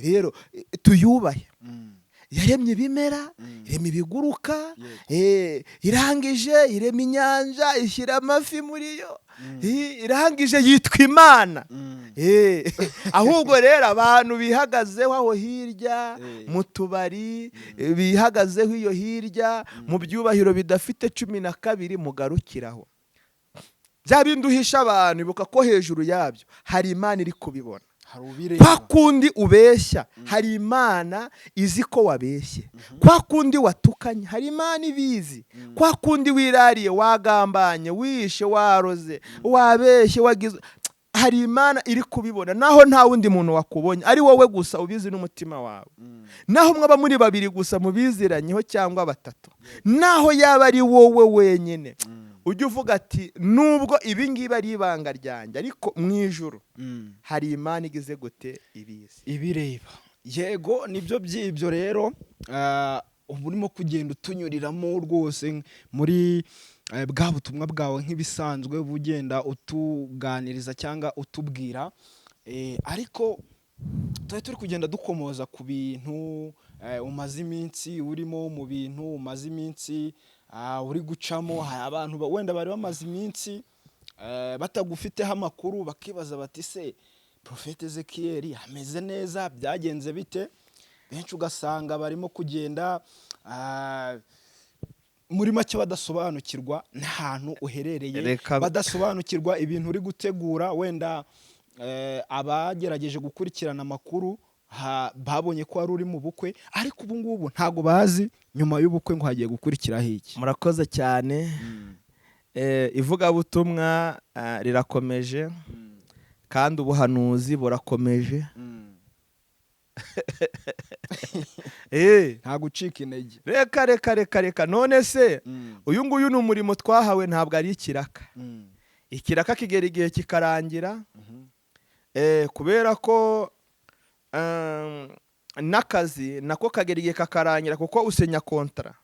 Speaker 1: Rero tuyubahe. Yaremye ibimera, irema ibiguruka, irangije irema inyanja, ishyira amafi muri yo, irangije yitwa Imana. Ahubwo rero abantu bihagazeho aho hirya mu tubari, bihagazeho iyo hirya mu byubahiro bidafite 12 mugarukiraho. Bya bindi uhisha abantu, ibuka ko hejuru yabyo hari Imana iri kubibona. Kwa kundi ubeshya hari Imana izi ko wabeshye. Kwa kundi watukanye hari Imana ibizi. Kwa kundi wirariye, wagambanye, wishe, waroze, wabeshye, wagize, hari Imana iri kubibona. Naho nta wundi muntu wakubonye, ari wowe gusa ubizi n'umutima wawe. Naho mwaba muri babiri gusa mubiziranyeho cyangwa batatu, naho yaba ari wowe wenyine, ujye uvuga ati nubwo ibi ngibi ari ibanga ryanjye, ariko mu ijuru hari Imana igize gute ibizi,
Speaker 2: ibireba. Yego nibyo by'ibyo rero urimo kugenda utunyuriramo rwose muri bwa butumwa bwawe nk'ibisanzwe bugenda utuganiriza cyangwa utubwira, ariko turi kugenda dukomoza ku bintu umaze iminsi urimo, mu bintu umaze iminsi uri gucamo. Hari abantu wenda bari bamaze iminsi batagufiteho amakuru, bakibaza bati se Prophet Ezekiel ameze neza, byagenze bite? Benshi ugasanga barimo kugenda muri make badasobanukirwa n'ahantu uherereye, badasobanukirwa ibintu uri gutegura. Wenda abagerageje gukurikirana amakuru babonye ko wari uri mu bukwe, ariko ubu ngubu ntago bazi nyuma y'ubukwe ngo hagiye gukurikiraho iki.
Speaker 1: Murakoze cyane. Ivugabutumwa rirakomeje kandi ubuhanuzi burakomeje.
Speaker 2: Nta gucika intege.
Speaker 1: Reka none se uyu nguyu ni umurimo twahawe, ntabwo ari ikiraka. Ikiraka kigera igihe kikarangira, kubera ko n'akazi nako kagera igihe kakarangira kuko usenya kontara.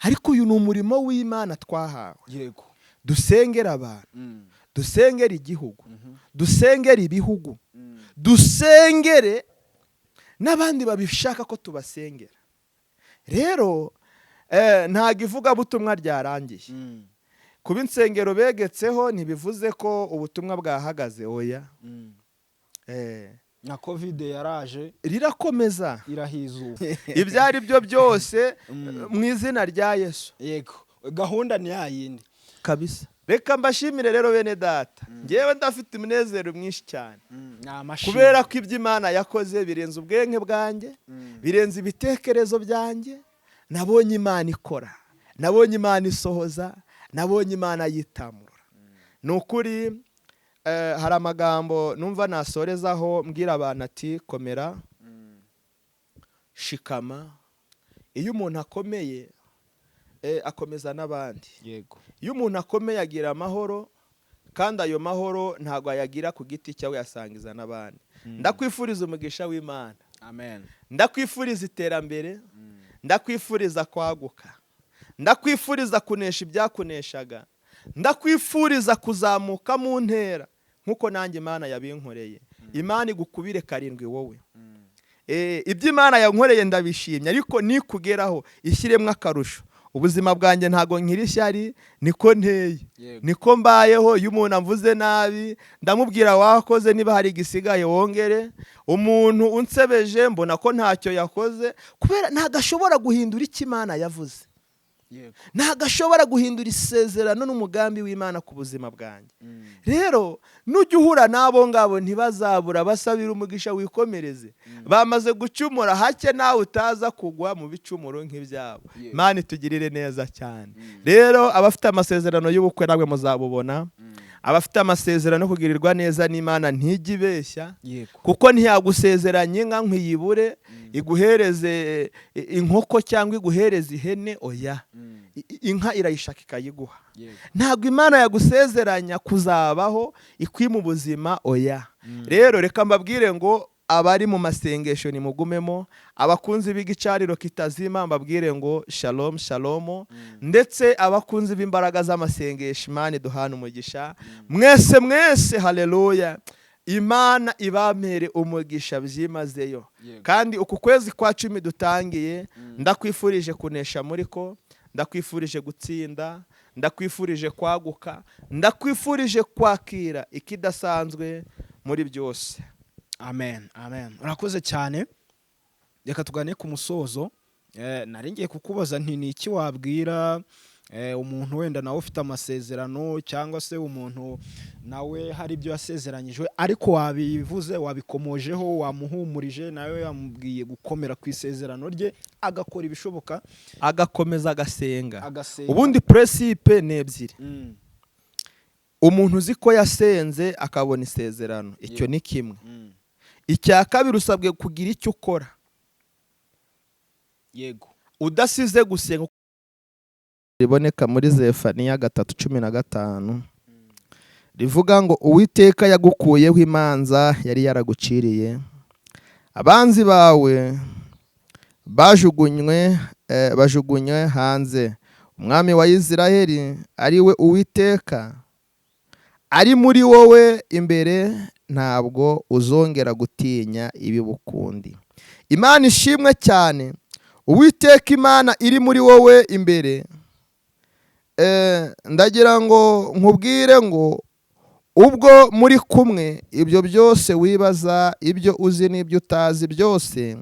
Speaker 1: Ariko uyu ni umurimo w'Imana twahawe.
Speaker 2: Yego.
Speaker 1: Dusengera abantu, dusengera igihugu, dusengera ibihugu, dusengere n'abandi babishaka ko tubasengera. Rero ntago ivugabutumwa ryarangiye. Kuba insengero begetseho ntibivuze ko ubutumwa bwahagaze, oya.
Speaker 2: Na covid yaraje
Speaker 1: rirakomeza,
Speaker 2: irahizuba.
Speaker 1: Ibyo ari byo byose mu izina rya Yesu.
Speaker 2: Yego, gahunda ni yayindi
Speaker 1: kabisa. Reka mbashimire rero bene data, ngewe ndafite umunezero mwinshi cyane, kubera ko ibyo Imana yakoze birenze ubwenge bwanjye, birenze ibitekerezo byanjye. Nabonye Imana ikora, nabonye Imana isohoza, nabonye Imana yitamura. Ni ukuri. Hari amagambo numva nasorezaho mbwira abantu ati komera, shikama. Iyo umuntu akomeye akomeza n'abandi.
Speaker 2: Yego.
Speaker 1: Iyo umuntu akomeye agira amahoro, kandi ayo mahoro ntago ayagira ku giti cyawe, yasangiza n'abandi. Ndakwifuriza umugisha w'Imana.
Speaker 2: Amen.
Speaker 1: Ndakwifuriza iterambere, ndakwifuriza kwaguka, ndakwifuriza kunesha ibyakuneshaga, ndakwifuriza kuzamuka mu ntera nkuko nanjye Imana yabinkoreye. Imana igukubire karindwi wowe. Ibyo Imana yankoreye ndabishimye, ariko nikugeraho ishyiremwe akarusho. Ubuzima bwanjye ntago nkiri ishyari, niko nteye, niko mbayeho. Iyo umuntu amvuze nabi ndamubwira wakoze, niba hari igisigaye wongere. Umuntu unsebeje mbona ko ntacyo yakoze, kubera ntago ashobora guhindura icyo Imana yavuze. Ntago ashobora guhindura isezerano n'umugambi w'Imana ku buzima bwanjye. Rero nujya uhura n'abo ngabo ntibazabura basabira umugisha wikomereze. Bamaze gucumura hake nawe utaza kugwa mu bicumuro nk'ibyabo. Imana itugirire neza cyane. Rero abafite amasezerano y'ubukwe namwe muzabubona. Abafite amasezerano yo kugirirwa neza n'Imana ntijya ibeshya, kuko ntiyagusezeranye inka nk'iyibure, iguhereze inkoko cyangwa iguhereze ihene, oya. Inka irayishaka ikayiguha. Ntabwo Imana yagusezeranya kuzabaho ikwima ubuzima, oya. Rero reka mbabwire ngo abari mu masengesho nimugumemo, abakunzi b'igicariro kitazima mbabwire ngo shalom shalom, ndetse abakunzi b'imbaraga z'amasengesho Imana duhana umugisha mwese. Haleluya. Imana ibamere umugisha byimazeyo. Kandi uku kwezi kwa 10 dutangiye, ndakwifurije kunesha muri ko, ndakwifurije gutsinda, ndakwifurije kwaguka, ndakwifurije kwakira ikidasanzwe muri byose.
Speaker 2: Amen. Urakoze cyane. Reka tugane ku musozo. Nari ngiye kukubaza nti ni iki wabwira umuntu wenda nawe ufite amasezerano, cyangwa se umuntu nawe hari ibyo yasezeranyijwe ariko wabivuze, wabikomojeho, wamuhumurije, nawe yamubwiye gukomera ku isezerano rye, agakora ibishoboka,
Speaker 1: agakomeza agasenga. Ubundi principe ni ebyiri. Umuntu uzi ko yasenze akabona isezerano, icyo ni kimwe. Icya kabiri usabwe kugira icyo ukora.
Speaker 2: Yego.
Speaker 1: Udasize gusenga. Riboneka muri Zefaniya 3:15 rivuga ngo Uwiteka yagukuyeho imanza yari yaraguciriye, abanzi bawe bajugunywe bajugunywe hanze. Umwami wa Isiraheli ari we Uwiteka ari muri wowe imbere, ntabwo uzongera gutinya ibibukundi. Imana ishimwe cyane. Uwiteka Imana iri muri wowe imbere. Ndagira ngo nkubwire ngo ubwo muri kumwe, ibyo byose wibaza, ibyo uzi n'ibyo utazi byose,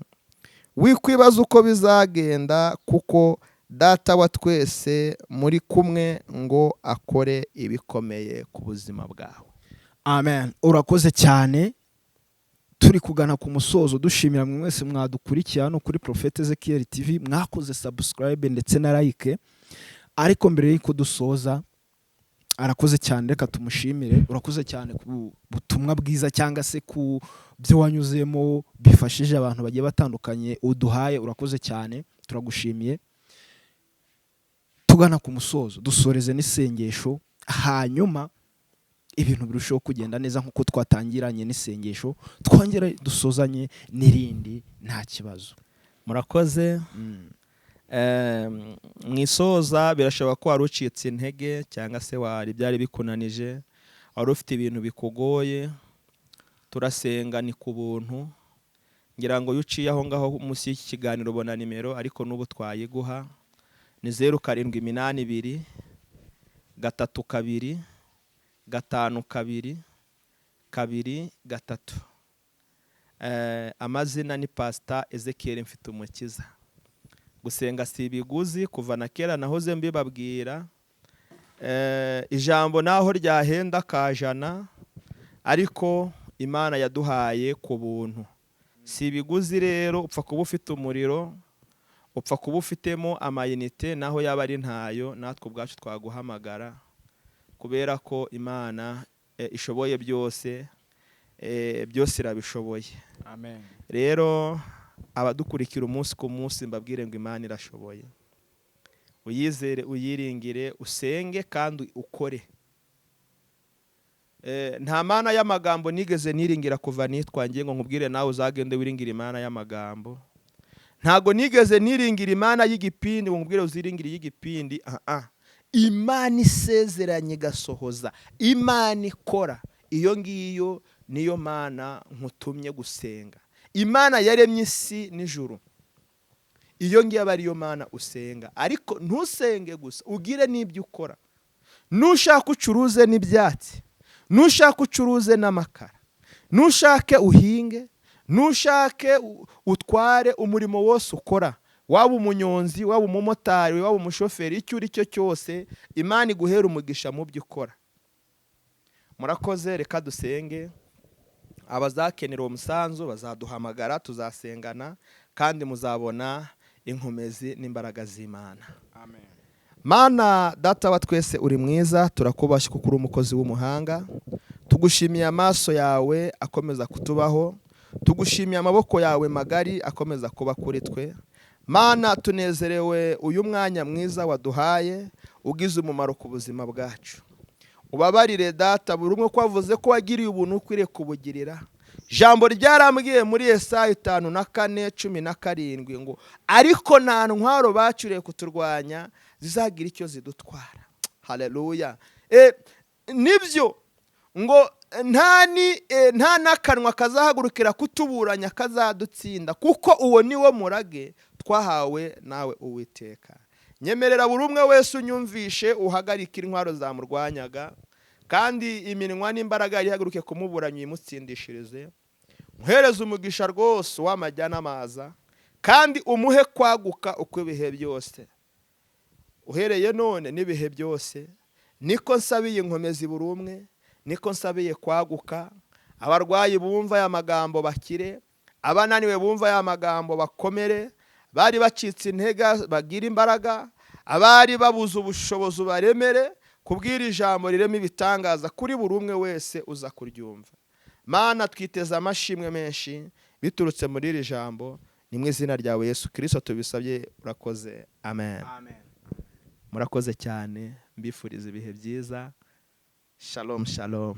Speaker 1: wikwibaza uko bizagenda, kuko Data wa twese muri kumwe ngo akore ibikomeye ku buzima bwawe.
Speaker 2: Amen. Urakoze cyane. Turi kugana ku musozo, dushimira mwe mwese mwadukurikiye hano kuri Prophet Ezekiel TV, mwakoze subscribe ndetse na like. Ariko mbere y'uko dusoza, arakoze cyane, reka tumushimire. Urakoze cyane ku butumwa bwiza cyangwa se ku byo wanyuzemo bifashije abantu bagiye batandukanye uduhaye. Urakoze cyane, turagushimiye. Tugana ku musozo, dusoreze n'isengesho, hanyuma ibintu birushaho kugenda neza nk'uko twatangiranye n'isengesho, twongere dusozanye n'irindi nta kibazo.
Speaker 1: Murakoze. Mwisoza birashoboka ko wari ucitse intege cyangwa se wari byari bikunanije, wari ufite ibintu bikugoye. Turasenga ni ku buntu. Ngira ngo yuciye aho ngaho munsi y'iki kiganiro ubona nimero, ariko n'ubu twayiguha ni 0782 32 52 23. Amazina ni Pastor Ezekiel Mfitumukiza. Gusenga si ibiguzi, kuva na kera nahoze mbibabwira. Ijambo naho ryahenda kajana, ariko Imana yaduhaye ku buntu. Si ibiguzi rero, upfa kuba ufite umuriro, upfa kuba ufitemo amayinite, naho yaba ari ntayo, natwe ubwacu twaguhamagara, kubera ko Imana ishoboye byose, byose irabishoboye.
Speaker 2: Amen.
Speaker 1: Rero abadukurikira umunsi ku munsi, mbabwire ngo Imana irashoboye. Uyizere, uyiringire, usenge kandi ukore. Nta mana y'amagambo nigeze niringira kuva nitwangiye ngo nkubwire nawe uzagende wiringira Imana y'amagambo. Ntago nigeze niringira Imana y'igipindi ngo nkubwire uziringire y'igipindi. Imana isezeranye gasohoza, Imana ikora. Iyo ngiyo niyo Mana nkutumye gusenga. Imana yaremye isi n'ijuru. Iyo ngiyo aba ariyo Mana usenga. Ariko ntusenge gusa, ugire n'ibyo ukora. Nushaka ucuruze n'ibyatsi, nushaka ucuruze n'amakara, nushake uhinge, nushake utware, umurimo wose ukora, waba umunyonzi, waba umumotari, waba umushoferi, icyo uri cyo cyose, Imana iguhera umugisha mu byo ukora. Murakoze, reka dusenge. Abazakenera uwo musanzu bazaduhamagara, tuzasengana, kandi muzabona inkomezi n'imbaraga z'Imana.
Speaker 2: Amen.
Speaker 1: Mana Data wa twese uri mwiza, turakubashye kuko uri umukozi w'umuhanga. Tugushimiye amaso yawe akomeza kutubaho, tugushimiye amaboko yawe magari akomeza kuba kuri twe. Mana tunezerewe uyu mwanya mwiza waduhaye, ugize umumaro ku buzima bwacu. Ubabarire Data buri umwe ko wavuze ko wagiriye ubuntu ukwiriye kubugirira. Jambo ryarambwiye muri Yesaya 5:17 ngo ariko nta ntwaro bacuriye kuturwanya zizagira icyo zidutwara. Haleluya. Nibyo ngo nta nakanwa kazahagurukira kutuburanya kazadutsinda, kuko uwo niwo murage twahawe nawe Uwiteka. Nyemerera buri umwe wese unyumvishe uhagarika intwaro zamurwanyaga, kandi iminwa n'imbaraga yihaguruke kumuburanya imutsindishirize. Muhereze umugisha rwose w'amajyana amaza, kandi umuhe kwaguka uko ibihe byose. Uhereye none n'ibihe byose, niko nsabiye inkomezi buri umwe, niko nsabiye kwaguka. Abarwayi bumva aya magambo bakire, abananiwe bumva aya magambo bakomere, bari bacitse intege bagira imbaraga, abari babuze ubushobozi baremere, kubwira ijambo rirema ibitangaza kuri buri umwe wese uza kuryumva. Mana twiteze amashimwe menshi biturutse muri iri jambo, ni mu izina ryawe Yesu Kristo tubisabye, urakoze. Amen.
Speaker 2: Amen.
Speaker 1: Murakoze cyane, mbifuriza ibihe byiza. Shalom shalom.